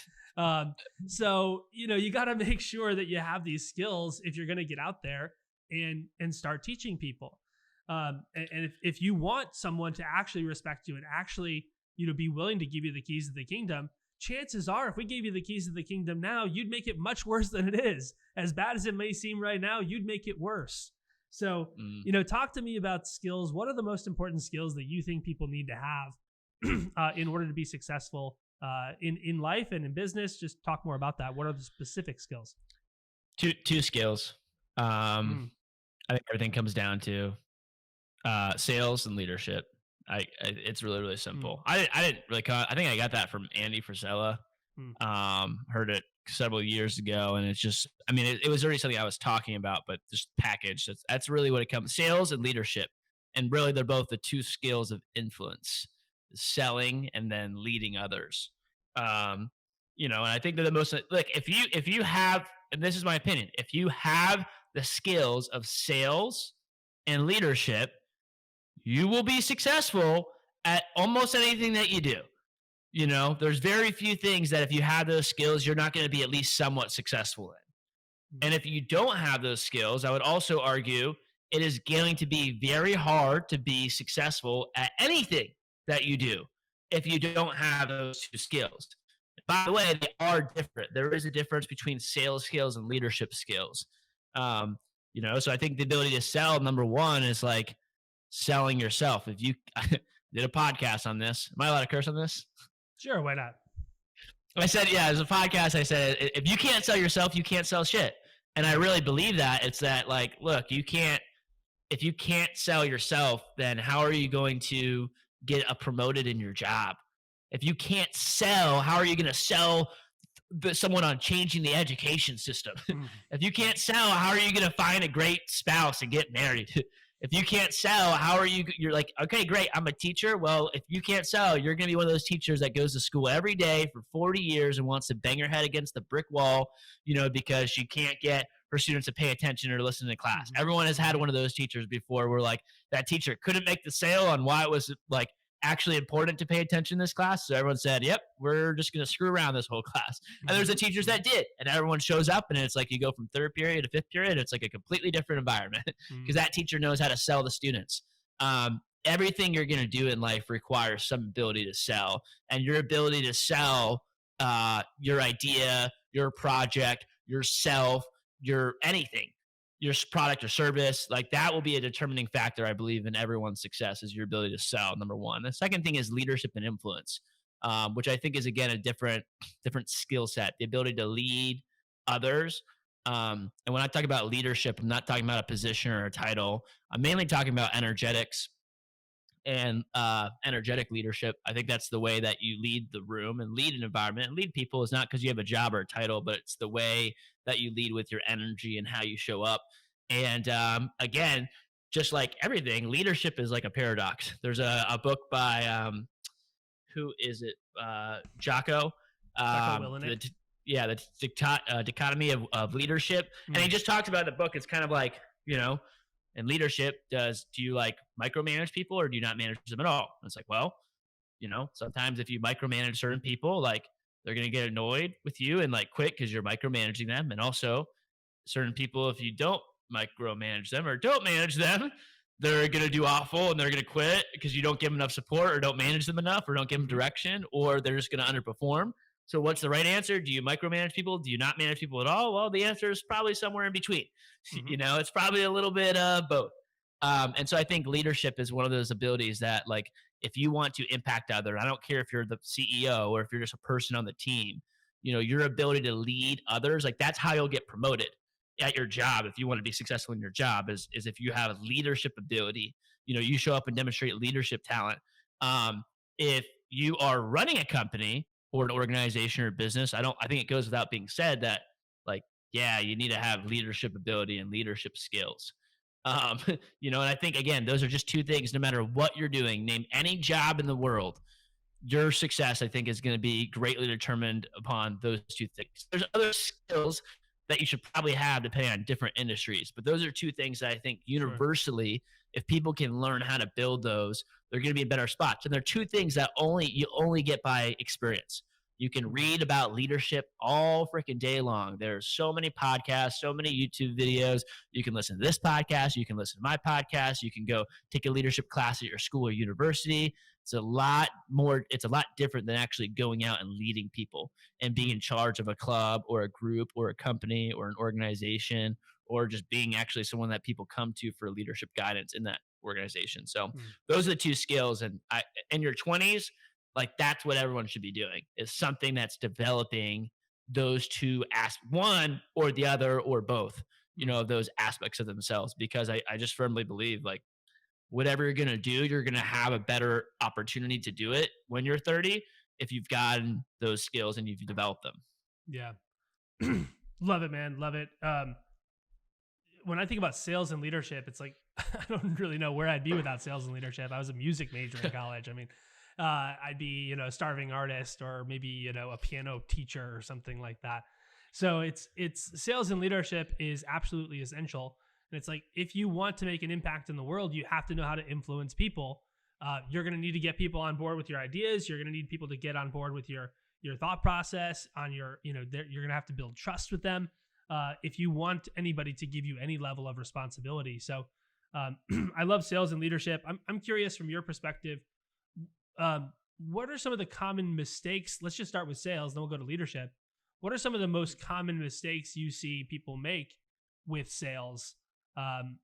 So, you got to make sure that you have these skills if you're going to get out there and start teaching people. And if you want someone to actually respect you and actually, be willing to give you the keys to the kingdom, chances are, if we gave you the keys to the kingdom now, you'd make it much worse than it is. As bad as it may seem right now, you'd make it worse. So, talk to me about skills. What are the most important skills that you think people need to have in order to be successful in life and in business? Just talk more about that. What are the specific skills? Two skills. I think everything comes down to sales and leadership. It's really, really simple. I didn't really. I think I got that from Andy Frisella. Heard it several years ago, and it's just, I mean, it was already something I was talking about, but just packaged. That's really what it comes: sales and leadership, and really they're both the two skills of influence: selling and then leading others. And I think they're the most like if you have, and this is my opinion, if you have the skills of sales and leadership, you will be successful at almost anything that you do. There's very few things that if you have those skills, you're not going to be at least somewhat successful in. And if you don't have those skills, I would also argue it is going to be very hard to be successful at anything that you do if you don't have those two skills. By the way, they are different. There is a difference between sales skills and leadership skills. So I think the ability to sell, number one, is like selling yourself. If you I did a podcast on this, am I allowed to curse on this? Sure, why not? I said, yeah, as a podcast, I said, if you can't sell yourself, you can't sell shit. And I really believe that. It's that, like, look, if you can't sell yourself, then how are you going to get promoted in your job? If you can't sell, how are you going to sell someone on changing the education system? If you Right. can't sell, how are you going to find a great spouse and get married? If you can't sell, how are you're like, okay, great, I'm a teacher. Well, if you can't sell, you're going to be one of those teachers that goes to school every day for 40 years and wants to bang her head against the brick wall, because she can't get her students to pay attention or listen to class. Hmm. Everyone has had Hmm. one of those teachers before where, like, that teacher couldn't make the sale on why it was, like, actually important to pay attention in this class. So everyone said, yep, we're just going to screw around this whole class. And there's the Hmm. teachers Hmm. that did. And everyone shows up, and it's like you go from third period to fifth period. It's like a completely different environment because Hmm. that teacher knows how to sell the students. Everything you're going to do in life requires some ability to sell. And your ability to sell your idea, your project, yourself, your anything, your product or service, like that will be a determining factor, I believe, in everyone's success is your ability to sell. Number one. The second thing is leadership and influence, which I think is again a different skill set, the ability to lead others. And when I talk about leadership, I'm not talking about a position or a title. I'm mainly talking about energetics and energetic leadership. I think that's the way that you lead the room and lead an environment and lead people is not because you have a job or a title, but it's the way that you lead with your energy and how you show up. And again, just like everything, leadership is like a paradox. There's a book by who is it? Jocko. Jocko Willenick. The yeah, the dichotomy of leadership, and he Mm. just talks about the book. It's kind of like, in leadership, do you like micromanage people or do you not manage them at all? And it's like, well, sometimes if you micromanage certain people, like they're gonna get annoyed with you and like quit because you're micromanaging them, and also certain people, if you don't micromanage them or don't manage them, they're going to do awful and they're going to quit because you don't give them enough support or don't manage them enough or don't give them Hmm. direction or they're just going to underperform. So, what's the right answer? Do you micromanage people? Do you not manage people at all? Well, the answer is probably somewhere in between. Hmm. It's probably a little bit of both. And so, I think leadership is one of those abilities that, like, if you want to impact others, I don't care if you're the CEO or if you're just a person on the team, your ability to lead others, like, that's how you'll get promoted at your job. If you want to be successful in your job, is if you have leadership ability, you show up and demonstrate leadership talent. If you are running a company or an organization or business, I think it goes without being said that, like, yeah, you need to have leadership ability and leadership skills. um and I think, again, those are just two things. No matter what you're doing, name any job in the world, your success, I think, is going to be greatly determined upon those two things. There's other skills that you should probably have depending on different industries, but those are two things that I think Sure. universally, if people can learn how to build those, they're going to be in better spots. And they're two things that you only get by experience. You can Hmm. read about leadership all freaking day long. There's so many podcasts, so many YouTube videos. You can listen to this podcast. You can listen to my podcast. You can go take a leadership class at your school or university. It's a lot different than actually going out and leading people and being Hmm. in charge of a club or a group or a company or an organization or just being actually someone that people come to for leadership guidance in that organization. So Hmm. those are the two skills. And in your 20s, like, that's what everyone should be doing, is something that's developing those two one or the other or both, Hmm. of those aspects of themselves, because I just firmly believe, like, whatever you're going to do, you're going to have a better opportunity to do it when you're 30 if you've gotten those skills and you've developed them. Yeah. Love it, man. Love it. When I think about sales and leadership, it's like I don't really know where I'd be without sales and leadership. I was a music major in college. I mean, I'd be a starving artist or maybe a piano teacher or something like that. So it's sales and leadership is absolutely essential. And it's like if you want to make an impact in the world, you have to know how to influence people. You're going to need to get people on board with your ideas. You're going to need people to get on board with your thought process. On your you're going to have to build trust with them if you want anybody to give you any level of responsibility. So I love sales and leadership. I'm curious from your perspective, what are some of the common mistakes? Let's just start with sales, then we'll go to leadership. What are some of the most common mistakes you see people make with sales? Um,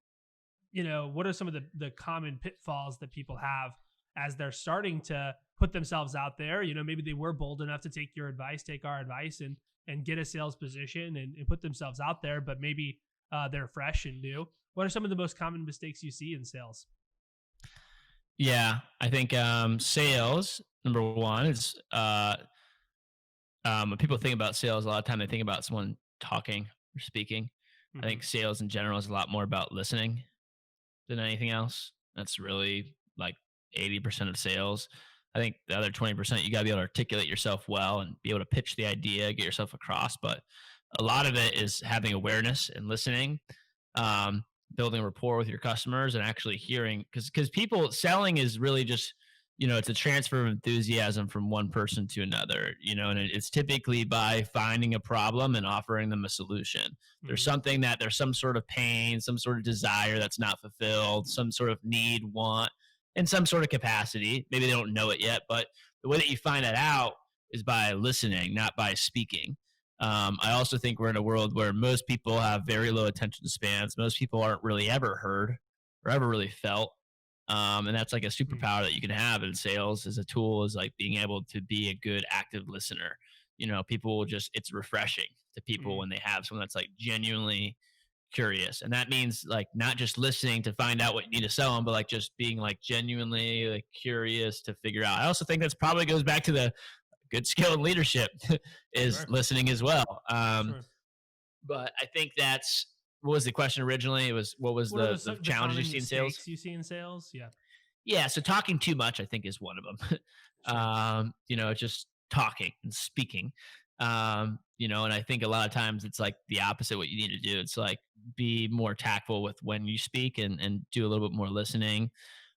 what are some of the common pitfalls that people have as they're starting to put themselves out there. Maybe they were bold enough to take your advice, take our advice, and get a sales position and put themselves out there, but maybe they're fresh and new. What are some of the most common mistakes you see in sales? Yeah, I think sales number one is when people think about sales, a lot of time they think about someone talking or speaking. I Hmm. think sales in general is a lot more about listening than anything else. That's really like 80% of sales. I think the other 20%, you got to be able to articulate yourself well and be able to pitch the idea, get yourself across. But a lot of it is having awareness and listening, um, building rapport with your customers and actually hearing, because people selling is really just, it's a transfer of enthusiasm from one person to another, and it's typically by finding a problem and offering them a solution. There's Hmm. something that there's some sort of pain, some sort of desire that's not fulfilled, some sort of need, want, in some sort of capacity. Maybe they don't know it yet, but the way that you find that out is by listening, not by speaking. I also think we're in a world where most people have very low attention spans. Most people aren't really ever heard or ever really felt. And that's like a superpower that you can have in sales as a tool, is like being able to be a good active listener. People will just, it's refreshing to people Hmm. when they have someone that's like genuinely curious. And that means like not just listening to find out what you need to sell them, but like just being like genuinely like curious to figure out. I also think that's probably goes back to the good skill in leadership is Sure. listening as well. Sure. But I think that's what was the question originally? It was what was What are the the challenges you common see in sales? mistakes you see in sales? Yeah. Yeah, so talking too much, I think, is one of them. Sure. Just talking and speaking. And I think a lot of times it's like the opposite what you need to do. It's like be more tactful with when you speak and do a little bit more listening.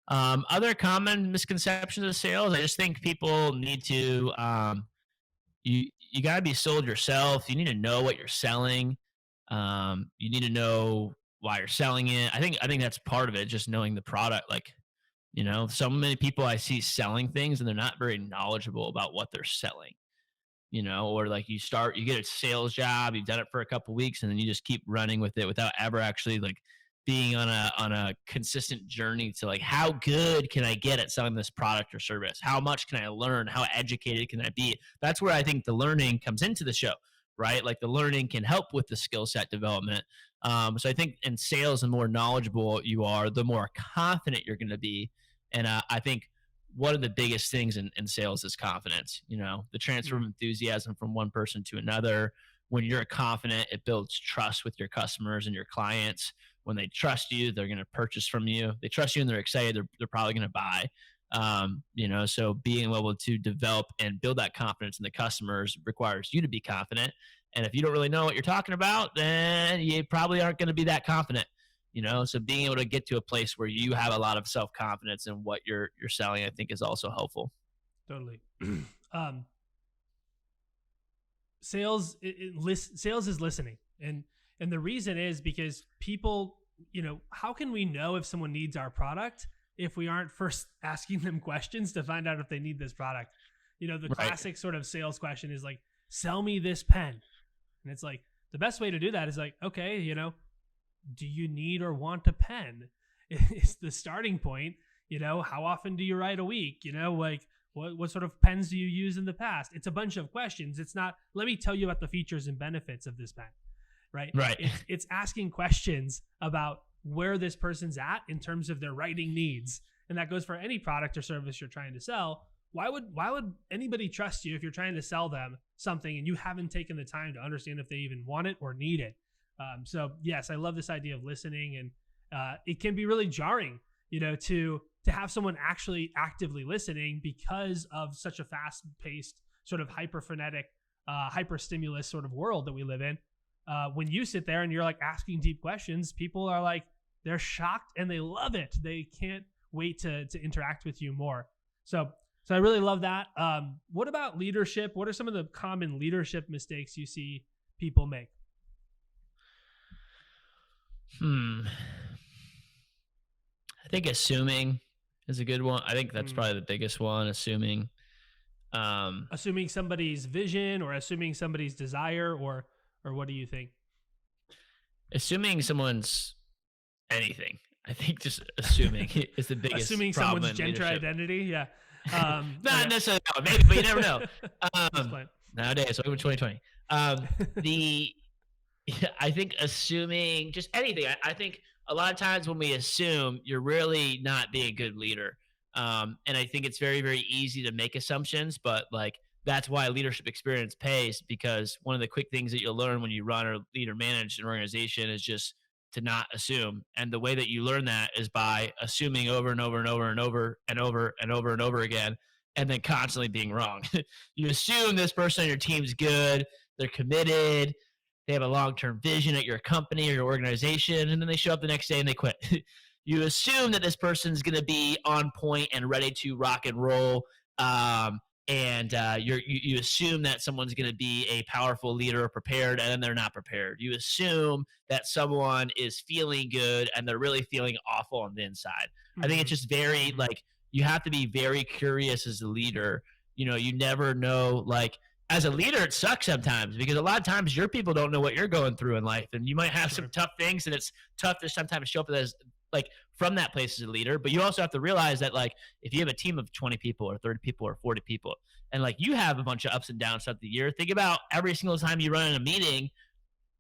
Other common misconceptions of sales, I just think people need to you got to be sold yourself. You need to know what you're selling. You need to know why you're selling it. I think that's part of it, just knowing the product. Like, so many people I see selling things and they're not very knowledgeable about what they're selling. Or like you get a sales job, you've done it for a couple weeks, and then you just keep running with it without ever actually like being on a consistent journey to like how good can I get at selling this product or service? How much can I learn? How educated can I be? That's where I think the learning comes into the show, right? Like the learning can help with the skill set development. So I think in sales, the more knowledgeable you are, the more confident you're going to be. And I think one of the biggest things in sales is confidence. The transfer of Mm. enthusiasm from one person to another. When you're confident, it builds trust with your customers and your clients. When they trust you, they're going to purchase from you. They trust you and they're excited. They're probably going to buy. So being able to develop and build that confidence in the customers requires you to be confident. And if you don't really know what you're talking about, then you probably aren't going to be that confident. So being able to get to a place where you have a lot of self-confidence in what you're selling, I think is also helpful. Totally. um, sales is listening, and the reason is because people, how can we know if someone needs our product if we aren't first asking them questions to find out if they need this product? The Right. classic sort of sales question is like, sell me this pen. And it's like, the best way to do that is like, okay, do you need or want a pen? It's the starting point. How often do you write a week? Like what sort of pens do you use in the past? It's a bunch of questions. It's not, let me tell you about the features and benefits of this pen, right? Right. It's asking questions about where this person's at in terms of their writing needs. And that goes for any product or service you're trying to sell. Why would anybody trust you if you're trying to sell them something and you haven't taken the time to understand if they even want it or need it? So yes, I love this idea of listening, and it can be really jarring, to have someone actually actively listening because of such a fast-paced, sort of hyper-frenetic, hyper-stimulus sort of world that we live in. When you sit there and you're like asking deep questions, people are like, they're shocked and they love it. They can't wait to interact with you more. So I really love that. What about leadership? What are some of the common leadership mistakes you see people make? Hmm. I think assuming is a good one. I think that's Mm. probably the biggest one. Assuming. Um, Assuming somebody's vision or assuming somebody's desire, or what do you think? assuming someone's anything. I think just assuming is the biggest Assuming problem someone's in gender leadership. identity, yeah. Not Okay. necessarily that one, maybe, but you never know. Just Um, playing. nowadays, welcome to 2020. The Yeah, I think assuming just anything. I think a lot of times when we assume, you're really not being a good leader. And I think it's very, very easy to make assumptions, but like that's why leadership experience pays, because one of the quick things that you'll learn when you run or lead or manage an organization is just to not assume. And the way that you learn that is by assuming over and over and over and over and over and over and over again, and then constantly being wrong. You assume this person on your team's good, they're committed, they have a long-term vision at your company or your organization, and then they show up the next day and they quit. You assume that this person's going to be on point and ready to rock and roll, and you assume that someone's going to be a powerful leader or prepared, and then they're not prepared. You assume that someone is feeling good and they're really feeling awful on the inside. I think it's Hmm. just very Hmm. like you have to be very curious as a leader. You never know, like, as a leader, it sucks sometimes because a lot of times your people don't know what you're going through in life, and you might have some Sure. tough things, and it's tough to sometimes show up as like from that place as a leader. But you also have to realize that, like, if you have a team of 20 people or 30 people or 40 people, and like you have a bunch of ups and downs throughout the year, think about every single time you run in a meeting,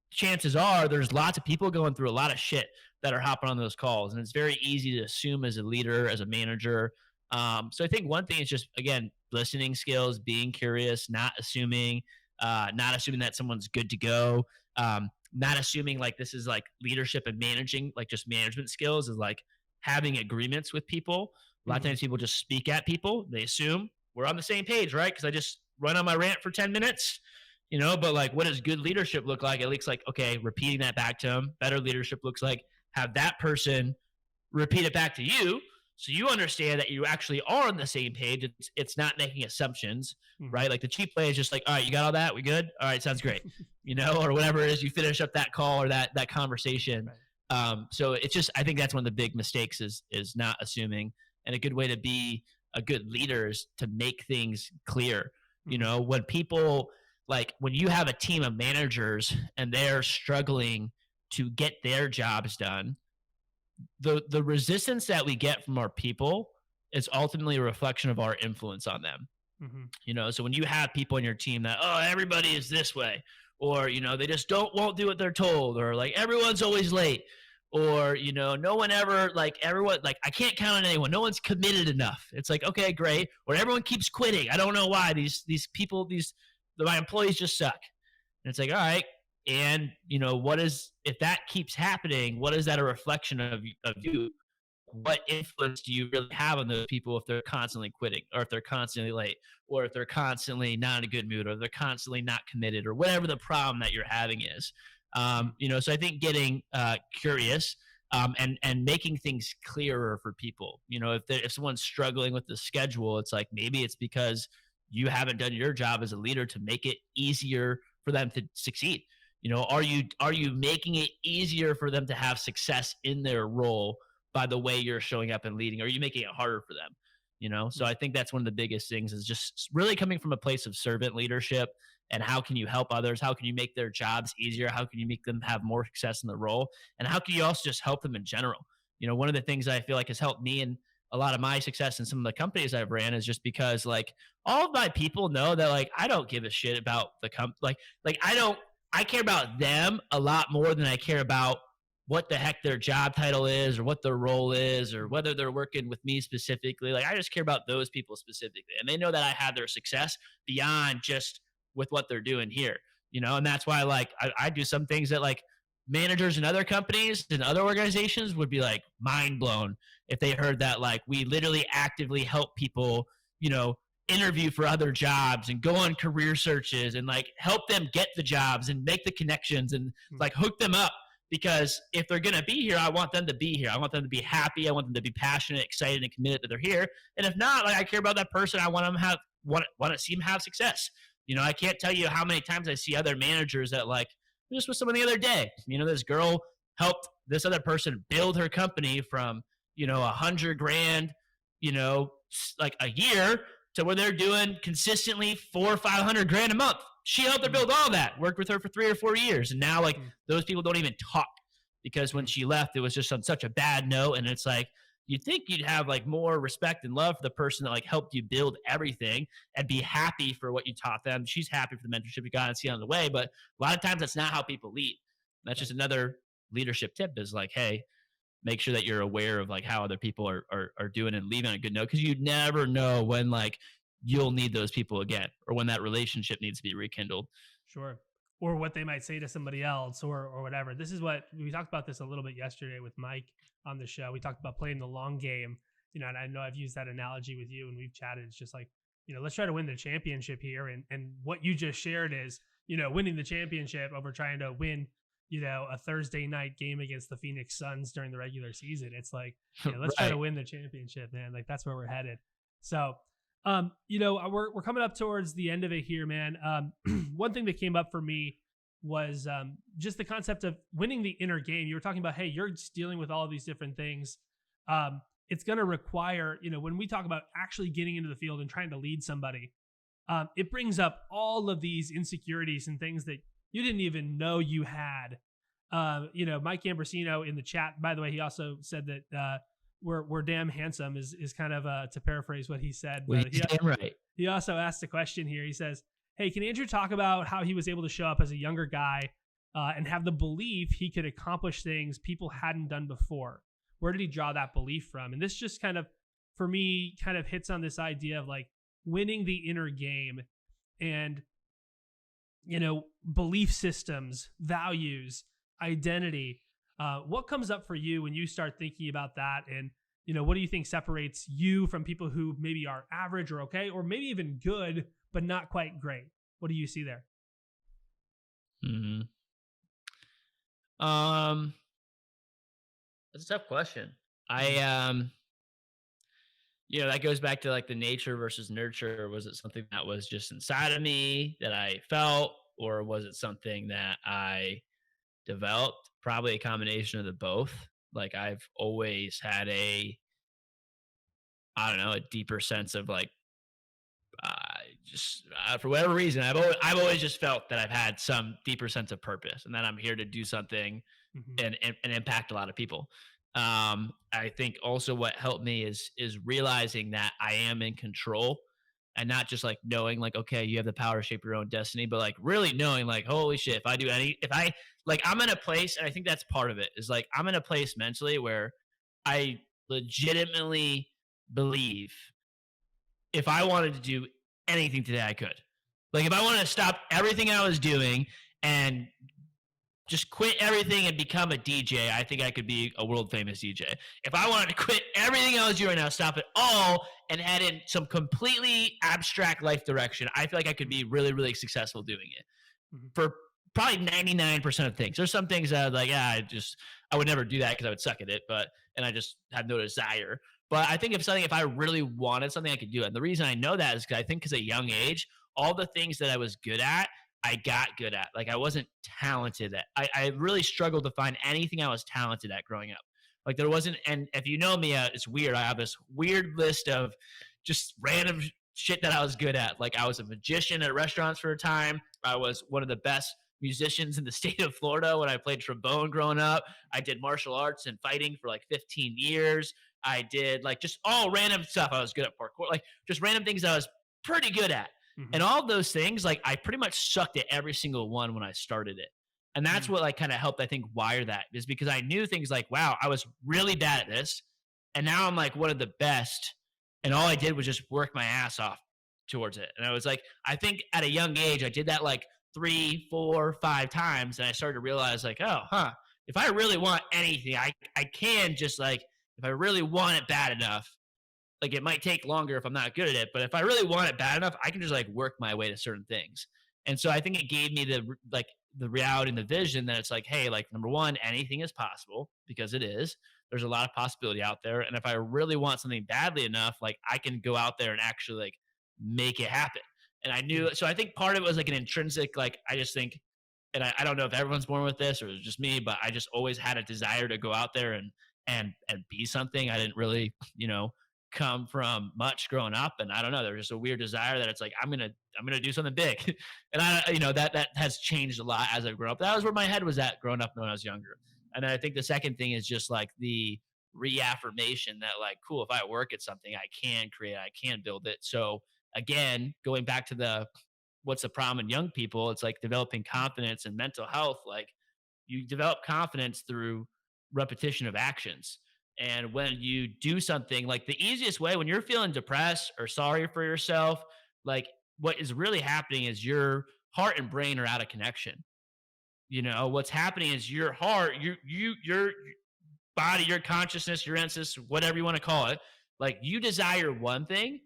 chances are there's lots of people going through a lot of shit that are hopping on those calls, and it's very easy to assume as a leader, as a manager. So I think one thing is just, again, listening skills, being curious, not assuming that someone's good to go, not assuming like this is like leadership and managing, like just management skills is like having agreements with people. A lot of Hmm. times people just speak at people, they assume we're on the same page, right? Because I just run on my rant for 10 minutes, but like, what does good leadership look like? It looks like, okay, repeating that back to them. Better leadership looks like have that person repeat it back to you, so you understand that you actually are on the same page. It's not making assumptions, Hmm. right? Like the cheap play is just like, all right, you got all that, we good, all right, sounds great, or whatever it is, you finish up that call or that conversation. Right. So it's just, I think that's one of the big mistakes is not assuming. And a good way to be a good leader is to make things clear. Hmm. When people, like, when you have a team of managers and they're struggling to get their jobs done, the resistance that we get from our people is ultimately a reflection of our influence on them. Hmm. So when you have people on your team that, oh, everybody is this way, or they just won't do what they're told, or like everyone's always late, or no one ever, like, everyone, like, I can't count on anyone, no one's committed enough. It's like, okay, great. Or everyone keeps quitting, I don't know why, these people, my employees just suck. And it's like, all right. And what is, if that keeps happening, what is that a reflection of you? What influence do you really have on those people if they're constantly quitting, or if they're constantly late, or if they're constantly not in a good mood, or they're constantly not committed, or whatever the problem that you're having is? So I think getting curious, and making things clearer for people. If someone's struggling with the schedule, it's like maybe it's because you haven't done your job as a leader to make it easier for them to succeed. Are you making it easier for them to have success in their role by the way you're showing up and leading? Or are you making it harder for them? So I think that's one of the biggest things, is just really coming from a place of servant leadership. And how can you help others? How can you make their jobs easier? How can you make them have more success in the role? And how can you also just help them in general? One of the things I feel like has helped me and a lot of my success in some of the companies I've ran is just because, like, all of my people know that, like, I don't give a shit about the like I care about them a lot more than I care about what the heck their job title is, or what their role is, or whether they're working with me specifically. Like, I just care about those people specifically. And they know that I have their success beyond just with what they're doing here, and that's why, like, I do some things that, like, managers in other companies and other organizations would be like mind blown if they heard that, like, we literally actively help people, interview for other jobs and go on career searches and like help them get the jobs and make the connections and like hook them up. Because if they're going to be here, I want them to be here. I want them to be happy. I want them to be passionate, excited, and committed that they're here. And if not, like, I care about that person. I want them to want to see them have success. I can't tell you how many times I see other managers that, like, just with someone the other day, this girl helped this other person build her company from, 100 grand, like a year, to where they're doing consistently 400 or 500 grand a month. She helped her build all that, worked with her for 3 or 4 years. And now, like, those people don't even talk, because when she left, it was just on such a bad note. And it's like, you'd think you'd have like more respect and love for the person that like helped you build everything and be happy for what you taught them. She's happy for the mentorship you got and see on the way. But a lot of times that's not how people lead. That's just Right. another leadership tip is like, hey, make sure that you're aware of like how other people are doing and leaving on a good note, because you never know when like you'll need those people again or when that relationship needs to be rekindled. Sure. Or what they might say to somebody else, or whatever. This is what we talked about this a little bit yesterday with Mike on the show. We talked about playing the long game, and I know I've used that analogy with you and we've chatted. It's just like, let's try to win the championship here. And what you just shared is, winning the championship over trying to win, a Thursday night game against the Phoenix Suns during the regular season. It's like, let's try to Right. win the championship, man. Like that's where we're headed. So we're coming up towards the end of it here, man. One thing that came up for me was just the concept of winning the inner game. You were talking about, hey, you're just dealing with all of these different things. It's going to require, when we talk about actually getting into the field and trying to lead somebody, it brings up all of these insecurities and things that you didn't even know you had. Mike Ambrosino in the chat, by the way, he also said that we're damn handsome is kind of to paraphrase what he said. Well, But he's damn right. he also asked a question here. He says, hey, can Andrew talk about how he was able to show up as a younger guy and have the belief he could accomplish things people hadn't done before? Where did he draw that belief from? And this just kind of, for me, kind of hits on this idea of like winning the inner game and, belief systems, values, identity. What comes up for you when you start thinking about that? And, what do you think separates you from people who maybe are average or okay, or maybe even good, but not quite great? What do you see there? Hmm. Um, that's a tough question. I Mhm. that goes back to like the nature versus nurture. Was it something that was just inside of me that I felt, or was it something that I developed? Probably a combination of the both. Like I've always had I don't know, a deeper sense of like, just for whatever reason, I've always just felt that I've had some deeper sense of purpose and that I'm here to do something Mhm. and impact a lot of people. I think also what helped me is realizing that I am in control and not just like knowing like, okay, you have the power to shape your own destiny, but like really knowing like, holy shit, if I like, I'm in a place, and I think that's part of it is like, I'm in a place mentally where I legitimately believe if I wanted to do anything today, I could. Like if I wanted to stop everything I was doing and just quit everything and become a DJ, I think I could be a world famous DJ. If I wanted to quit everything I was doing right now, stop it all, and head in some completely abstract life direction, I feel like I could Mhm. be really, really successful doing it Mhm. for probably 99% of things. There's some things that I was like, yeah, I would never do that because I would suck at it, and I just have no desire. But I think if I really wanted something, I could do it. And the reason I know that is because I think because at a young age, all the things that I was good at, I got good at. Like I wasn't talented at. I really struggled to find anything I was talented at growing up. Like there wasn't, and if you know me, it's weird. I have this weird list of just random shit that I was good at. Like I was a magician at restaurants for a time. I was one of the best musicians in the state of Florida when I played trombone growing up. I did martial arts and fighting for like 15 years. I did like just all random stuff. I was good at parkour, like just random things I was pretty good at. And Mhm. all of those things, like I pretty much sucked at every single one when I started it. And that's Mhm. what like kind of helped, I think, wire that is because I knew things like, wow, I was really bad at this. And now I'm like one of the best. And all I did was just work my ass off towards it. And I was like, I think at a young age, I did that like 3, 4, 5 times. And I started to realize, like, oh, huh, if I really want anything, I can just like, if I really want it bad enough, like it might take longer if I'm not good at it, but if I really want it bad enough, I can just like work my way to certain things. And so I think it gave me the reality and the vision that it's like, hey, like number one, anything is possible because it is. There's a lot of possibility out there, and if I really want something badly enough, like I can go out there and actually like make it happen. And I Mhm. knew, so I think part of it was like an intrinsic, like I just think, and I don't know if everyone's born with this or it's just me, but I just always had a desire to go out there and be something. I didn't really, come from much growing up, and I don't know, there's just a weird desire that it's like I'm gonna do something big. And that has changed a lot as I've grown up. That was where my head was at growing up when I was younger. And then I think the second thing is just like reaffirmation that like, cool, if I work at something, I can create, I can build it. So again, going back to the what's the problem in young people, it's like developing confidence and mental health. Like you develop confidence through repetition of actions. And when you do something, like the easiest way when you're feeling depressed or sorry for yourself, like what is really happening is your heart and brain are out of connection. You know, what's happening is your heart, your body, your consciousness, your ancestors, whatever you want to call it, like you desire one thing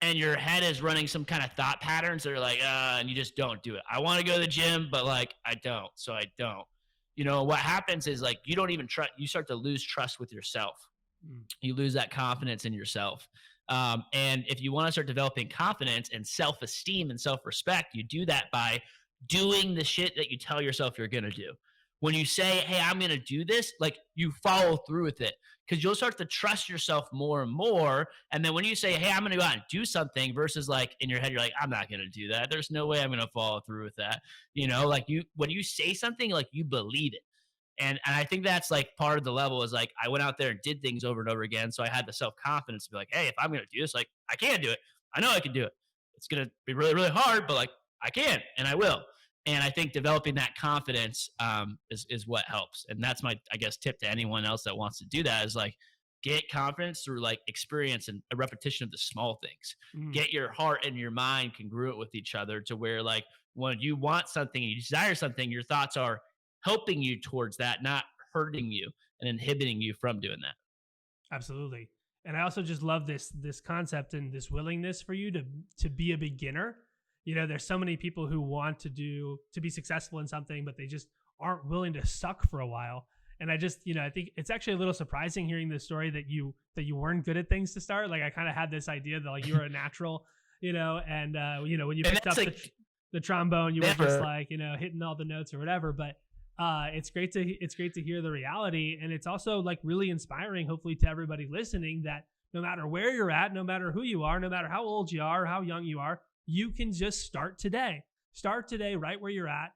and your head is running some kind of thought patterns that are like, and you just don't do it. I want to go to the gym, but like I don't. So I don't. You know, what happens is like you don't even trust, you start to lose trust with yourself. Mm. You lose that confidence in yourself. And if you want to start developing confidence and self esteem and self respect, you do that by doing the shit that you tell yourself you're going to do. When you say, hey, I'm going to do this, like you follow through with it because you'll start to trust yourself more and more. And then when you say, hey, I'm going to go out and do something versus like in your head, you're like, I'm not going to do that. There's no way I'm going to follow through with that. You know, like you, when you say something, like you believe it. And I think that's like part of the level is like I went out there and did things over and over again. So I had the self-confidence to be like, hey, if I'm gonna do this, like I can do it. I know I can do it. It's gonna be really, really hard, but like I can and I will. And I think developing that confidence is what helps. And that's my, I guess, tip to anyone else that wants to do that is like get confidence through like experience and a repetition of the small things. Mm. Get your heart and your mind congruent with each other to where like when you want something, you desire something, your thoughts are helping you towards that, not hurting you and inhibiting you from doing that. Absolutely. And I also just love this concept and this willingness for you to be a beginner. You know, there's so many people who want to be successful in something, but they just aren't willing to suck for a while. And I just, you know, I think it's actually a little surprising hearing this story that you weren't good at things to start. Like I kind of had this idea that like you were a natural, you know, and you know, when you picked up like, the trombone, you were just like, you know, hitting all the notes or whatever. But it's great to hear the reality, and it's also like really inspiring, hopefully, to everybody listening that no matter where you're at, no matter who you are, no matter how old you are, or how young you are, you can just start today. Start today, right where you're at.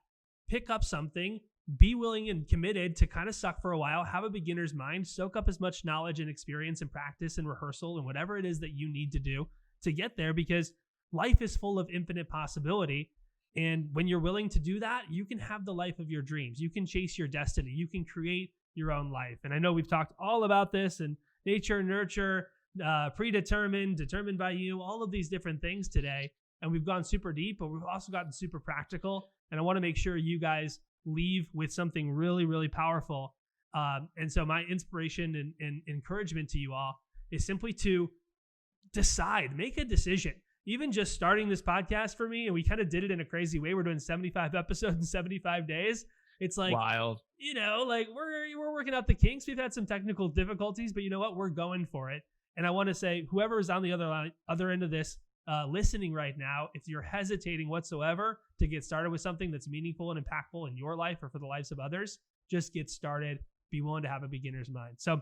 Pick up something. Be willing and committed to kind of suck for a while. Have a beginner's mind. Soak up as much knowledge and experience and practice and rehearsal and whatever it is that you need to do to get there, because life is full of infinite possibility. And when you're willing to do that, you can have the life of your dreams. You can chase your destiny. You can create your own life. And I know we've talked all about this and nature, nurture, predetermined, determined by you, all of these different things today. And we've gone super deep, but we've also gotten super practical. And I want to make sure you guys leave with something really, really powerful. And so my inspiration and encouragement to you all is simply to decide, make a decision. Even just starting this podcast for me, and we kind of did it in a crazy way. We're doing 75 episodes in 75 days. It's like, wild. You know, like we're working out the kinks. We've had some technical difficulties, but you know what? We're going for it. And I want to say, whoever is on the other end of this listening right now, if you're hesitating whatsoever to get started with something that's meaningful and impactful in your life or for the lives of others, just get started. Be willing to have a beginner's mind. So,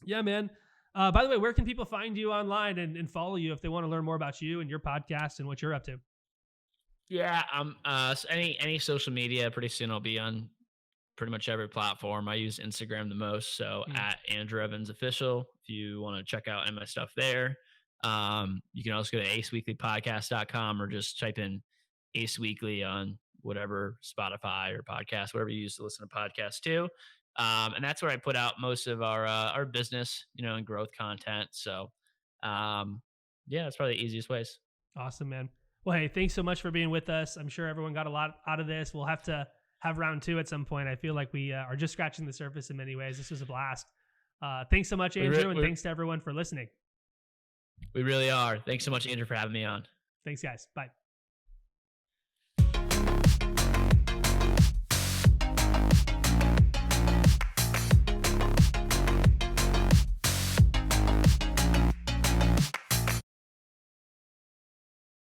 yeah, man. By the way, where can people find you online and follow you if they want to learn more about you and your podcast and what you're up to? Yeah, so any social media. Pretty soon I'll be on pretty much every platform. I use Instagram the most, so at Andrew Evans Official. If you want to check out any of my stuff there, you can also go to aceweeklypodcast.com or just type in Ace Weekly on whatever Spotify or podcast, whatever you use to listen to podcasts too. And that's where I put out most of our business, you know, and growth content. So, yeah, that's probably the easiest ways. Awesome, man. Well, hey, thanks so much for being with us. I'm sure everyone got a lot out of this. We'll have to have round 2 at some point. I feel like we are just scratching the surface in many ways. This was a blast. Thanks so much, Andrew, and thanks to everyone for listening. We really are. Thanks so much, Andrew, for having me on. Thanks, guys. Bye.